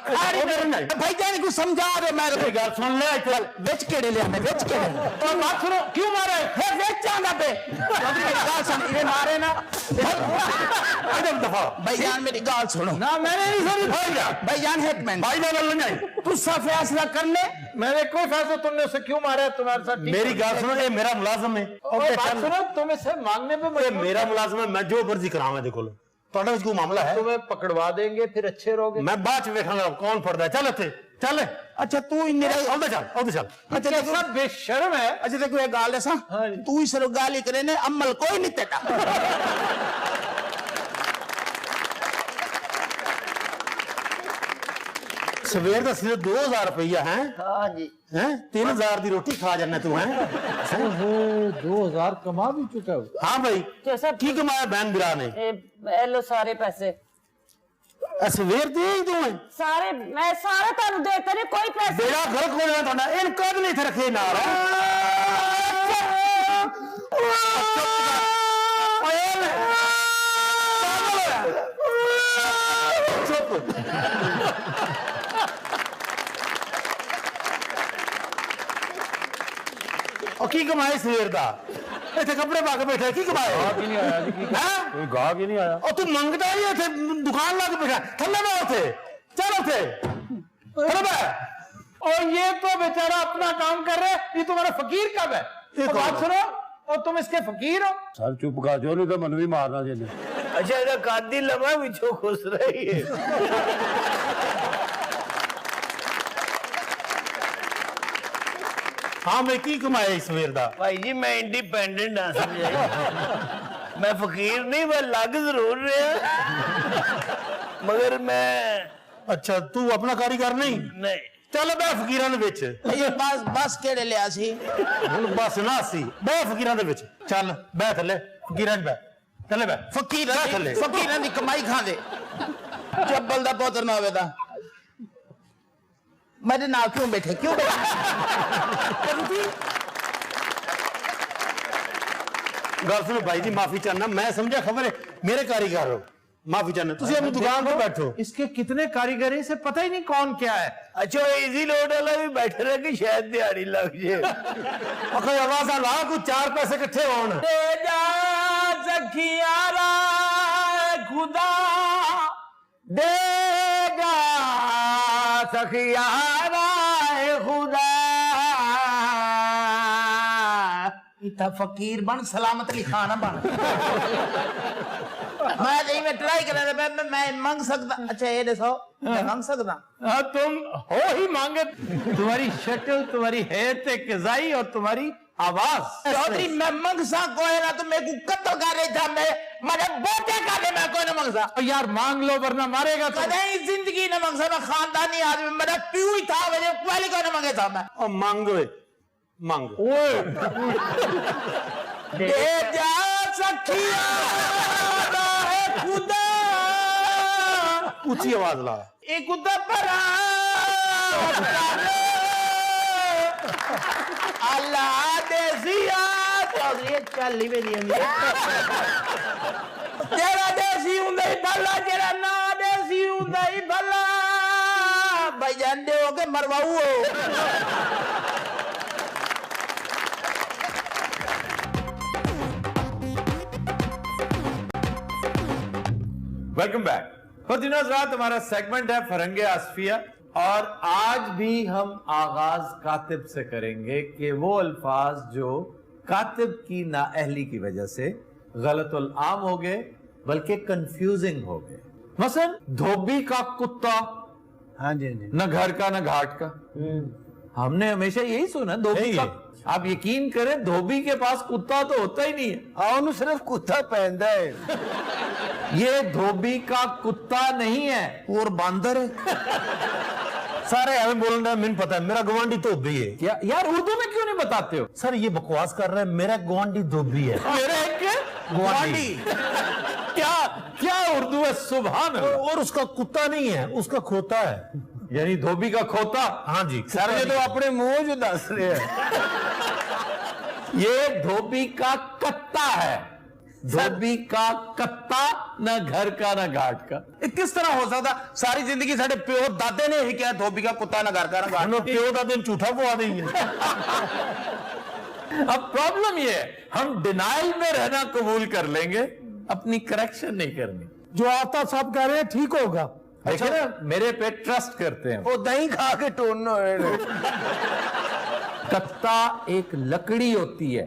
खारी भाई जान को समझा दे मैं गल सुन ले इत्थे बेच केड़े ले मैं बेच केड़े और बात सुनो क्यों मारे है बेच जाना पे चौधरी मेरी गाल सुन इन्हें मारे ना एकदम दफा भाई जान मेरी गाल सुनो ना मैंने नहीं सुनी। भाई जा भाई जान हेटमैन भाई ना गल नहीं तू सा फैसला कर ले मैंने कोई फैसला तुमने उसे क्यों मारा है तुम्हारे साथ? मेरी गल सुनो ये मेरा मुलाजम है और बात सुनो तुम इसे मांगने पे ये मजबूर मेरा मुलाजम है मैं जो मर्जी करावां देखो लो ਤੁਹਾਡਾ ਵਿੱਚ ਕੋਈ ਮਾਮਲਾ ਹੈ तुम्हें पकड़वा देंगे फिर अच्छे रहोगे। मैं बाद ਚ ਵੇਖਾਂਗਾ ਕੌਣ ਫੜਦਾ ਹੈ ਚੱਲ ਇੱਥੇ ਚੱਲ अच्छा तू इन मेरा ਆਉਂਦਾ ਚੱਲ अच्छा कैसा बेशर्म है। अच्छा देखो ये गाल है सा तू ही सिर्फ गाली करे ने अमल कोई नहीं तेरा ਸਵੇਰ ਦਾ ਸਿਰ 2000 ਰੁਪਇਆ ਹੈ ਹਾਂ ਜੀ ਹੈ 3000 ਦੀ ਰੋਟੀ ਖਾ ਜਾਣਾ ਤੂੰ ਹੈ ओहो 2000 कमा भी चुका हो। हाँ भाई जैसा की कमाया बहन बिरा ने ए लो सारे पैसे सवेर दे ही तू है सारे मैं सारे तानु देते नहीं कोई पैसे बेड़ा घर को लेना ਤੁਹਾਡਾ ਇਹਨ ਕਦ ਨਹੀਂ ਇੱਥੇ ਰੱਖੇ ਨਾਲ ਉਹ ਕੀ ਕਮਾਏ ਸਵੇਰ ਦਾ ਇੱਥੇ ਕੱਪੜੇ ਪਾ ਕੇ ਬੈਠਾ ਕੀ ਕਮਾਏ भी नहीं आया जी की ਹੈਂ? कोई गाहक ही नहीं आया। ਉਹ ਤੂੰ ਮੰਗਦਾ ਹੀ ਇੱਥੇ ਦੁਕਾਨ ਲਾ ਕੇ ਬੈਠਾ ਥੱਲੇ ਬੈ ਉੱਥੇ ਚੱਲ ਉੱਥੇ ਥੱਲੇ ਬੈ اور یہ تو بیچارہ اپنا کام کر رہے, یہ تمہارا فقیر کب ہے؟ ایک بات اور سنو, اور تم اس کے فقیر ہو. سر چپ کر جو نہیں تو من بھی مارنا چاہیے. اچھا یہ قادی لمحہ بچوں خوش رہی ہے. ہاں میں کی کمایا اس ویر دا؟ بھائی جی میں انڈیپینڈنٹ ہاں, سمجھائی میں فقیر نہیں, میں لگ ضرور رہا مگر میں اچھا تو اپنا کاریگر نہیں؟ نہیں. چل بہ فقیراں دے وچ. یہ بس کیڑے لیا سی ہن بس نہ سی بہ فقیراں دے وچ. چل بہ تھلے فقیراں بہ تھلے بہ. فقیراں دی کمائی کھا دے, چبل دا پوتر نہ ہوے دا. میرے نال کیوں بیٹھے گل سنو بھائی جی, معافی چاہنا, میں سمجھا خبر ہے میرے کاریگر ہو, معافی چاہنا. تسی اپنی دکان پہ بیٹھو. اس کے کتنے کاریگر ہیں, اسے پتہ ہی نہیں کون کیا ہے. اچھا ایزی لوڈ والا بھی بیٹھے رہے کہ شاید دیہڑی لگ جائے. کوئی آواز لا کوئی 4 پیسے کٹھے ہون. جا سکھیارا خدا دے گا, سکھیارا خدا. اتھا فقیر بن, سلامت علی خان بن. میں نہیں میں ٹرائی کر رہا, میں مانگ سکتا. اچھا یہ دسو میں مانگ سکتا؟ ہاں تم ہو ہی مانگے, تمہاری شکل, تمہاری حیرت قضائی اور تمہاری آواز. چودھری میں منگ سا کوئی نہ, تو میرے کو قتل کر رہے تھا, میرے بوٹے کر رہے, میں کوئی نہ منگ سا. یار مانگ لو ورنہ مارے گا. کدیں زندگی نہ منگ سا, میں خاندانی آدمی, میرا پیو ہی تھا, مجھے پہلے کوئی نہ منگے تھا. میں او مانگ اوئے مانگ. دے جا سکھیا خدا, اونچی آواز لا. ایک خدا پرا اللہ دیسیا. چودھری چلی میری جیڑا دیسی ہوں بھلا, جیڑا نہ دیسی ہوں بھلا. بھائی جان دے ہو کے مرواؤ. Welcome back. خواتین حضرات, ہمارا سیگمنٹ ہے فرنگ آصفیہ, اور آج بھی ہم آغاز کاتب سے کریں گے کہ وہ الفاظ جو کاتب کی نااہلی کی وجہ سے غلط العام ہو گئے بلکہ کنفیوزنگ ہو گئے. مثلا دھوبی کا کتا, ہاں جی نہ گھر کا نہ گھاٹ کا. ہم نے ہمیشہ یہی سنا دھوبی کا. آپ یقین کریں دھوبی کے پاس کتا تو ہوتا ہی نہیں ہے, انہوں صرف کتا پہندا ہے. یہ دھوبی کا کتا نہیں ہے, اور باندر ہے. سارے ایویں بولن دا, مین پتہ ہے میرا گوانڈی دھوبی ہے. کیا یار اردو میں کیوں نہیں بتاتے ہو؟ سر یہ بکواس کر رہا ہے, میرا گوانڈی دھوبی ہے. میرے گوانڈی کیا اردو ہے, سبحان اللہ. اور اس کا کتا نہیں ہے, اس کا کھوتا ہے. یعنی دھوبی کا کھوتا. ہاں جی سر یہ تو اپنے منہ جو دس رہے ہیں. یہ دھوبی کا کتا ہے, دھوبی کا کتا, نہ گھر کا نہ گھاٹ کا. کس طرح ہو سکتا؟ ساری زندگی ساڑھے پیو دادے نے ہی کیا دھوبی کا کتا نہ گھر کا نہ گھاٹ. پیو دا دن جھوٹا پوا دیں گے. اب پرابلم یہ ہے ہم ڈینائل میں رہنا قبول کر لیں گے, اپنی کریکشن نہیں کرنی. جو آتا صاحب کہہ رہے ہیں ٹھیک ہوگا. دیکھیں نا, میرے پہ ٹرسٹ کرتے ہیں. وہ دہی کھا کے ٹوننا ہے. کتا ایک لکڑی ہوتی ہے,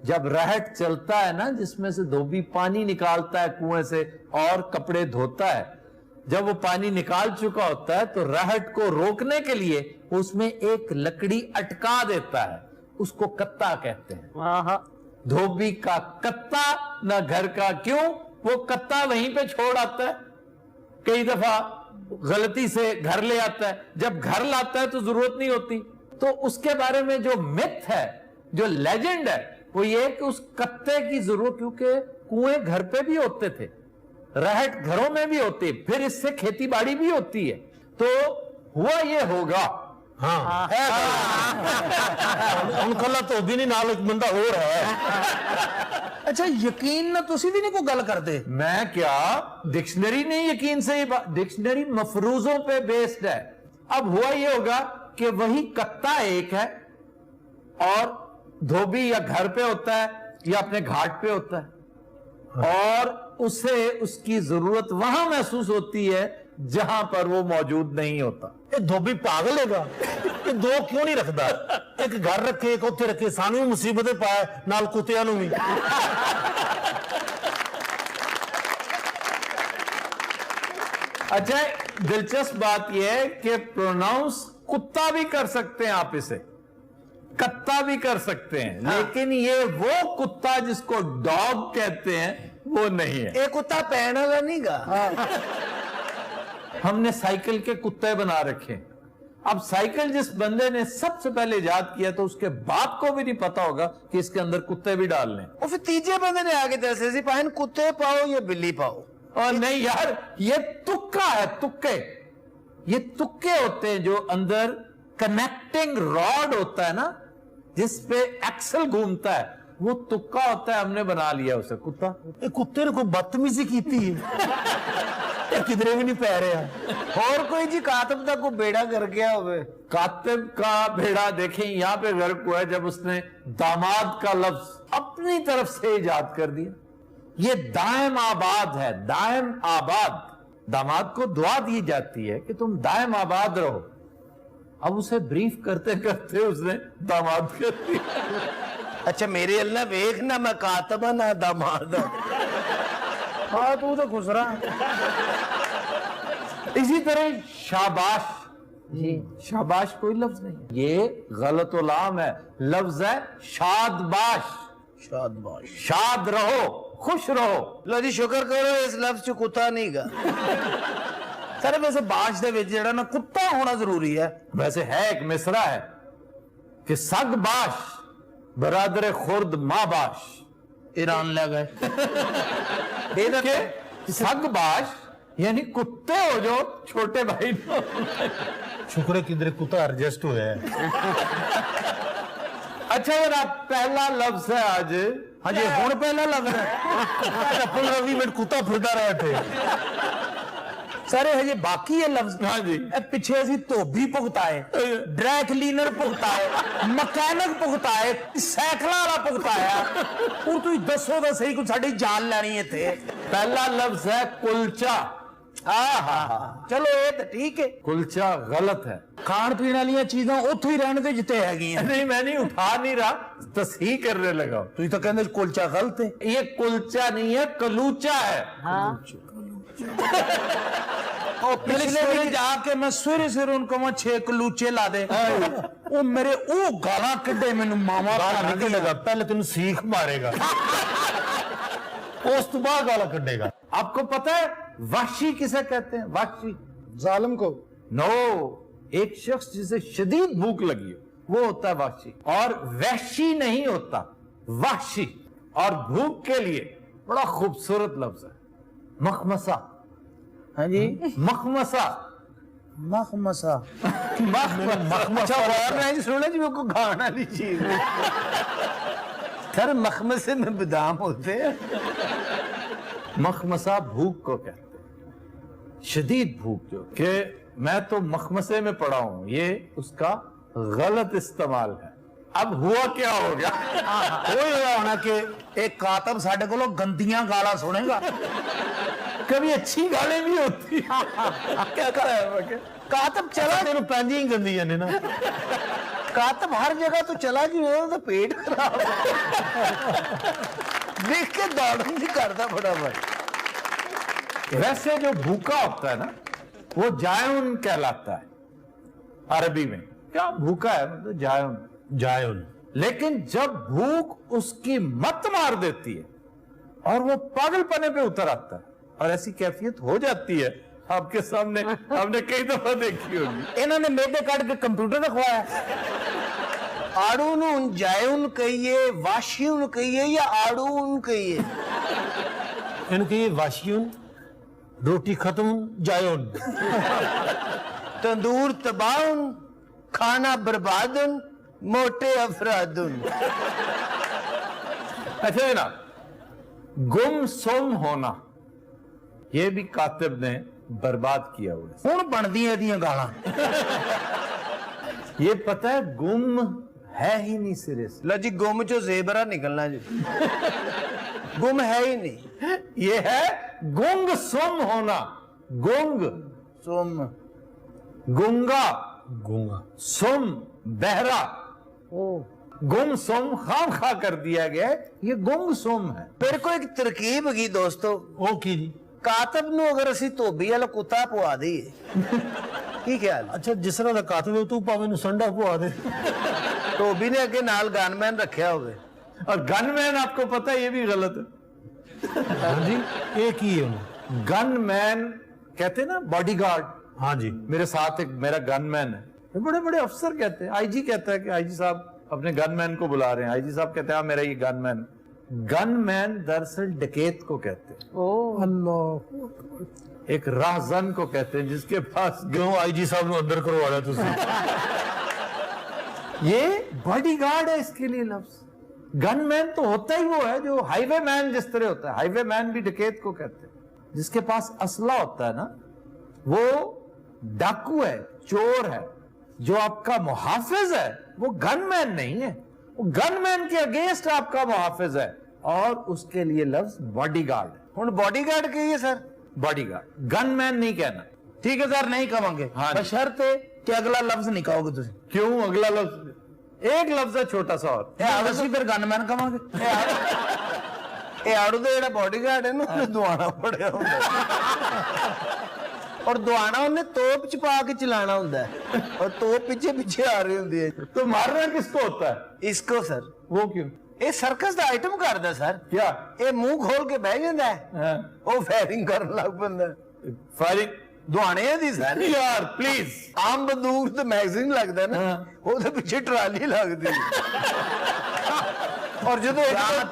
جب رہٹ چلتا ہے نا جس میں سے دھوبی پانی نکالتا ہے کنویں سے اور کپڑے دھوتا ہے, جب وہ پانی نکال چکا ہوتا ہے تو رہٹ کو روکنے کے لیے اس میں ایک لکڑی اٹکا دیتا ہے, اس کو کتا کہتے ہیں. دھوبی کا کتا نہ گھر کا. کیوں؟ وہ کتا وہیں پہ چھوڑ آتا ہے, کئی دفعہ غلطی سے گھر لے آتا ہے, جب گھر لاتا ہے تو ضرورت نہیں ہوتی. تو اس کے بارے میں جو myth ہے, جو لیجنڈ ہے, وہ یہ کہ اس کتے کی ضرورت, کیونکہ کنویں گھر پہ بھی ہوتے تھے, رہٹ گھروں میں بھی ہوتی, پھر اس سے کھیتی باڑی بھی ہوتی ہے, تو ہوا یہ ہوگا. ہاں ان کلا تو بھی نہیں, نال ایک بندہ اور ہے. اچھا یقین نہ تسی بھی نہیں کوئی گل کر دے. میں کیا, ڈکشنری نہیں یقین سے, ڈکشنری مفروضوں پہ بیسڈ ہے. اب ہوا یہ ہوگا کہ وہی کتا ایک ہے اور دھوبی یا گھر پہ ہوتا ہے یا اپنے گھاٹ پہ ہوتا ہے, اور اسے اس کی ضرورت وہاں محسوس ہوتی ہے जहां पर वो मौजूद नहीं होता। ਇਹ ਧੋਬੀ ਪਾਗਲ ਹੈਗਾ, ਇਹ ਦੋ ਕਿਉਂ ਨਹੀਂ ਰੱਖਦਾ? ਇੱਕ ਘਰ ਰੱਖੇ, ਇੱਕ ਉੱਥੇ ਰੱਖੇ, ਸਾਨੂੰ ਵੀ ਮੁਸੀਬਤ ਪਾਏ ਨਾਲ ਕੁੱਤਿਆਂ ਨੂੰ ਵੀ। अच्छा, दिलचस्प बात यह है कि प्रोनाउंस कुत्ता भी कर सकते हैं आप इसे, कत्ता भी कर सकते हैं, लेकिन ये वो कुत्ता जिसको डॉग कहते हैं वो नहीं है। ਇਹ ਕੁੱਤਾ ਪੈਣ ਵਾਲਾ ਨਹੀਂਗਾ। हमने साइकिल के कुत्ते बना रखे हैं। अब साइकिल जिस बंदे ने सबसे पहले इजाद किया तो उसके बाप को भी नहीं पता होगा कि इसके अंदर कुत्ते भी डालने हैं। ਉਹ ਫਿਰ ਤੀਜੇ ਬੰਦੇ ਨੇ ਆ ਕੇ ਦੱਸਿਆ ਸੀ ਭਾਵੇਂ ਕੁੱਤੇ ਪਾਓ ਜਾਂ ਬਿੱਲੀ ਪਾਓ। और नहीं यार, ये तुक्का है, तुक्के। ये तुक्के होते हैं जो अंदर कनेक्टिंग रॉड होता है ना, जिस पे एक्सल घूमता है, वो तुक्का होता है। हमने बना लिया उसे कुत्ता। ਇਹ ਕੁੱਤੇ ਨੇ ਕੋਈ ਬਦਤਮੀਜ਼ੀ ਕੀਤੀ ਹੈ? ਇਹ ਕਿਧਰੇ ਵੀ ਨਹੀਂ ਪੈ ਰਿਹਾ। ਹੋਰ ਕੋਈ ਜੀ ਕਾਤਬ ਦਾ ਕੋਈ ਬੇੜਾ ਕਰ ਗਿਆ ਹੋਵੇ। कातिब का भेड़ा देखें यहां पे गर्क हुआ है जब उसने दामाद का लफ्ज अपनी तरफ से इजाद कर दिया। ये दायम आबाद है, दायम आबाद। दामाद को दुआ दी जाती है कि तुम दायम आबाद रहो। अब उसे ब्रीफ करते करते उसने दामाद कर दिया। ਅੱਛਾ ਮੇਰੇ ਅੱਲਾ ਵੇਖ ਨਾ ਮੈਂ ਕਾਤਬ ਆ ਨਾ दामाद। हाँ तू तो खुश रहा। इसी तरह शाबाश, जी शाबाश कोई लफ्ज नहीं है, ये गलत उलाम है। लफ्ज है शादबाश। शादबाश। शाद रहो, खुश रहो। ਲੋ ਜੀ ਸ਼ੁਕਰ ਕਰੋ ਇਸ ਲਫ਼ਜ਼ ਚ ਕੁੱਤਾ ਨਹੀਂਗਾ। ਸਰ ਵੈਸੇ ਬਾਸ਼ ਦੇ ਵਿੱਚ ਜਿਹੜਾ ਨਾ ਕੁੱਤਾ ਹੋਣਾ ਜ਼ਰੂਰੀ ਹੈ। वैसे है एक मिसरा है कि सगबाश बरादर खुर्द माबाश। ईरान ले गए। के सगबाश यानी कुत्ते हो जो छोटे भाई को। ਸ਼ੁਕਰ ਹੈ ਕਿਧਰੇ ਕੁੱਤਾ ਐਡਜਸਟ ਹੋਇਆ ਹੈ। अच्छा जरा पहला लफ्ज है आज। हाँ जी, ਹੁਣ ਪਹਿਲਾਂ ਲੱਗ ਰਿਹਾ ਹੈ। 15-20 ਮਿੰਟ ਕੁੱਤਾ ਫਿਰਦਾ ਰਿਹਾ ਇੱਥੇ। ਸਾਰੇ ਹਜੇ ਬਾਕੀ ਹੈ ਲਫ਼ਜ਼। हाँ जी, ਇਹ ਪਿੱਛੇ ਅਸੀਂ ਧੋਬੀ ਭੁਗਤਾਏ, ਡਰਾਈ ਕਲੀਨਰ ਭੁਗਤਾਏ, ਮਕੈਨਿਕ ਭੁਗਤਾਏ, ਸਾਈਕਲਾਂ ਵਾਲਾ ਭੁਗਤਾਇਆ। ਹੁਣ ਤੁਸੀਂ ਦੱਸੋ ਤਾਂ ਸਹੀ ਕੋਈ ਸਾਡੀ ਜਾਨ ਲੈਣੀ ਇੱਥੇ। पहला लफ्ज है कुलचा। ਚਲੋ ਇਹ ਤਾਂ ਠੀਕ ਹੈ। कुलचा गलत है। ਖਾਣ ਪੀਣ ਵਾਲੀਆਂ ਚੀਜ਼ਾਂ ਉੱਥੋਂ ਹੀ ਰਹਿਣ ਦੇ ਜਿੱਤੇ ਹੈਗੀਆਂ। नहीं, मैं नहीं उठा नहीं रहा, तस्हीह करने लगा। ਤੁਸੀਂ ਤਾਂ ਕਹਿੰਦੇ ਕੁਲਚਾ ਗਲਤ ਹੈ। ये कुलचा नहीं है, कलूचा है। ਪਿਛਲੇ ਦਿਨ ਜਾ ਕੇ ਮੈਂ ਸਵੇਰੇ ਸਵੇਰੇ ਉਹਨੂੰ ਕਹਾਂ 6 ਕਲੂਚੇ ਲਾ ਦੇ। ਉਹ ਮੇਰੇ ਉਹ ਗਾਲਾਂ ਕੱਢੇ ਮੈਨੂੰ ਮਾਮਾ ਗਾਲਾਂ ਨਹੀਂ ਕੱਢੇਗਾ, ਪਹਿਲੇ ਤੈਨੂੰ ਸੀਖ ਮਾਰੇਗਾ, ਉਸ ਤੋਂ ਬਾਅਦ ਗਾਲਾਂ ਕੱਢੇਗਾ। आपको पता है वाशी किसे कहते हैं? वाशी जालिम को। नो, एक शख्स जिसे शदीद भूख लगी हो वो होता है वाशी। और वहशी नहीं होता, वाशी। और भूख के लिए बड़ा खूबसूरत लफ्ज है मखमसा। हाँ जी, मखमसा। मखमसा। मखमसा और नहीं सुना जी, मेरे को गाना नहीं चाहिए। सर मखमसे में बादाम होते हैं। मखमसा भूख को कहते हैं, शदीद भूख जो कि मैं तो मखमसे में पड़ा हूं, ये उसका गलत इस्तेमाल है। अब हुआ क्या हो गया? ਉਹ ਇਹ ਹੋਣਾ ਕਿ ਇਹ ਕਾਤਬ ਸਾਡੇ ਕੋਲੋਂ ਗੰਦੀਆਂ ਗਾਲਾਂ ਸੁਣੇਗਾ। कभी अच्छी गाली भी होती क्या है? ਕਾਤਬ ਚਲਾ ਤੈਨੂੰ ਪੈਂਦੀ ਹੀ ਗੰਦੀਆਂ ਨੇ ਨਾ। ਕਾਤਬ ਹਰ ਜਗ੍ਹਾ ਤੋਂ ਚਲਾ ਗਈ, ਉਹਦਾ ਪੇਟ ਖਰਾਬ ਦੇਖ ਕੇ ਦੌੜਨ ਨਹੀਂ करता फटाफट। वैसे जो भूखा होता है ना वो जायुन कहलाता है अरबी में। क्या भूखा है मतलब जायुन। ਜਾਇਨ लेकिन जब भूख उसकी मत मार देती है और वो पागलपने पे उतर आता है, और ऐसी कैफियत हो जाती है आपके सामने, आपने कई दफा देखी होगी। ਇਹਨਾਂ ਨੇ ਮੇਦੇ ਕੱਢ ਕੇ ਕੰਪਿਊਟਰ ਤੇ ਖਵਾਇਆ। ਆੜੂ ਨੂੰ ਜਾਇਨ ਕਹੀਏ, ਵਾਸ਼ੀਨ ਕਹੀਏ ਜਾਂ ਆੜੂਨ ਕਹੀਏ? ਇਹਨੂੰ ਕਹੀਏ ਵਾਸ਼ੀਨ, ਰੋਟੀ ਖਤਮ ਜਾਇਨ। तंदूर तबाउन, खाना बर्बादन, मोटे अफरादुन। अच्छा है ना, गुम सुम होना ये भी कातिब ने बर्बाद किया हुआ है। ਹੁਣ ਬਣਦੀਆਂ ਇਹਦੀਆਂ ਗਾਲਾਂ। ये पता है गुम है ही नहीं सिरे से। लो जी, गुम चो जेबरा निकलना जी। गुम है ही नहीं। ये है गुंग सुम होना। गुंग ਸੁਮ गूंगा, गूंगा, सुम बहरा, गुम सुम खाम खा कर दिया गया है, ये गुंग सुम है। ਫਿਰ ਕੋਈ ਇੱਕ ਤਰਕੀਬ ਹੈਗੀ ਦੋਸਤੋ, ਉਹ ਕੀ ਜੀ? ਕਾਤਬ ਨੂੰ ਅਗਰ ਅਸੀਂ ਧੋਬੀ ਵਾਲਾ ਕੁੱਤਾ ਪਵਾ ਦਈਏ ਕੀ ਖਿਆਲ? ਅੱਛਾ, ਜਿਸ ਤਰ੍ਹਾਂ ਦਾ ਕਾਤਬ ਹੈ ਤੂੰ ਭਾਵੇਂ ਨੂੰ ਸੰਡਾ ਪਵਾ ਦੇ। ਧੋਬੀ ਨੇ ਅੱਗੇ ਨਾਲ ਗਨਮੈਨ ਰੱਖਿਆ ਹੋਵੇ। और गनमैन आपको पता है ये भी गलत है। हाँ जी, ਇਹ ਕੀ ਹੈ ਉਹਨੂੰ? गनमैन कहते हैं ना बॉडीगार्ड, हाँ जी, मेरे साथ एक मेरा गनमैन है, ये बड़े बड़े अफसर कहते हैं, आईजी कहता है कि आईजी साहब अपने गनमैन को बुला रहे हैं, आईजी साहब कहते हैं हाँ मेरा ये गनमैन। गनमैन दरअसल डकैत को कहते हैं, अल्लाह, एक राहजन को कहते हैं जिसके पास क्यों आईजी साहब ਨੂੰ ਅੰਦਰ ਕਰਵਾ ਲਿਆ ਤੁਸੀਂ? ये बॉडीगार्ड है, इसके लिए लफ्ज। गनमैन तो होता ही वो है जो हाईवे मैन जिस तरह होता है, हाईवे मैन भी डकैत को कहते हैं, जिसके पास असला होता है ना, वो डाकू है, चोर है। जो आपका मुहाफिज है वो गनमैन नहीं है, वो गनमैन के अगेंस्ट आपका मुहाफिज है, और उसके लिए लफ्ज बॉडीगार्ड है। ਹੁਣ ਬਾਡੀਗਾਰਡ ਕਹੀਏ ਸਰ? बॉडीगार्ड, गनमैन नहीं कहना। ਠੀਕ ਹੈ ਸਰ, ਨਹੀਂ ਕਵਾਂਗੇ, हाँ जी। ਬਸ਼ਰਤੇ ਕਿ ਅਗਲਾ ਲਫ਼ਜ਼ ਨਹੀਂ ਕਹੋਗੇ ਤੁਸੀਂ। क्यों? अगला लफ्ज, एक लफ्ज है छोटा सा और, ਇਹ ਆੜੂ ਅਸੀਂ ਫਿਰ ਗਨਮੈਨ ਕਵਾਂਗੇ। ਇਹ ਆੜੂ ਦਾ ਜਿਹੜਾ ਬਾਡੀਗਾਰਡ ਹੈ ਨਾ, ਉਹਨੇ ਦੁਆਣਾ ਫੜਿਆ ਹੁੰਦਾ ਔਰ ਦੁਆਣਾ ਉਹਨੇ ਤੋਪ ਚ ਪਾ ਕੇ ਚਲਾਣਾ ਹੁੰਦਾ ਹੈ, ਔਰ ਤੋਪ ਪਿੱਛੇ ਪਿੱਛੇ ਆ ਰਹੀ ਹੁੰਦੀ ਹੈ। तो मारना किसको होता है? ਇਸਕੋ ਸਰ, वो क्यों? ਇਹ ਸਰਕਸ ਦਾ ਆਈਟਮ ਕਰਦਾ ਸਰ। क्या? ਇਹ ਮੂੰਹ ਖੋਲ ਕੇ ਬਹਿ ਜਾਂਦਾ ਹੈ, हाँ, ਉਹ ਫਾਇਰਿੰਗ ਕਰਨ ਲੱਗ ਪੈਂਦਾ। फायरिंग। ਦੁਆਣੇ ਦੀ ਸਰ, यार प्लीज, ਆਮ ਬੰਦੂਕ ਤੇ ਮੈਗਜ਼ੀਨ ਲੱਗਦਾ ਨਾ, ਹਾਂ। ਉਹਦੇ ਪਿੱਛੇ ਟਰਾਲੀ ਲੱਗਦੀ ਹੈ। ਔਰ ਜਦੋਂ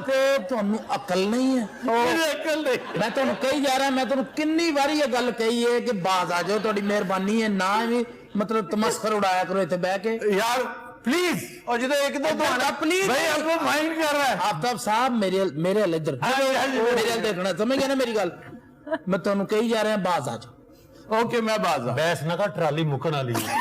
ਤੇ ਤੁਹਾਨੂੰ ਅਕਲ ਨਹੀਂ ਹੈ, मुझे अक्ल नहीं। ਮੈਂ ਤੁਹਾਨੂੰ ਕਹੀ ਜਾ ਰਿਹਾ, ਮੈਂ ਤੁਹਾਨੂੰ ਕਿੰਨੀ ਵਾਰੀ ਇਹ ਗੱਲ ਕਹੀ ਹੈ ਕਿ ਬਾਜ਼ ਆ ਜਾਓ, ਤੁਹਾਡੀ ਮਿਹਰਬਾਨੀ ਹੈ, ਨਾ ਵੀ ਮਤਲਬ ਤਮਸਖਰ ਉਡਾਇਆ ਕਰੋ ਇੱਥੇ ਬਹਿ ਕੇ। यार प्लीज, ਔਰ ਜਦੋਂ ਇੱਕ ਦੋ ਦੁਆਣਾ ਪਲੀਜ਼ भाई आपको माइंड कर रहा है। ਆਫਤਾਬ ਸਾਹਿਬ ਮੇਰੇ ਵੱਲ ਇੱਧਰ ਮੇਰੇ ਵੱਲ ਦੇਖਣਾ, ਸਮਝ ਗਿਆ ਨਾ ਮੇਰੀ ਗੱਲ? ਮੈਂ ਤੁਹਾਨੂੰ ਕਹੀ ਜਾ ਰਿਹਾ ਬਾਜ਼ ਆ ਜਾਓ। ओके मैं बाजा। ਬੈਸ ਨਾ ਕਰ, ਟਰਾਲੀ ਮੁੱਕਣ ਵਾਲੀ ਹੈ।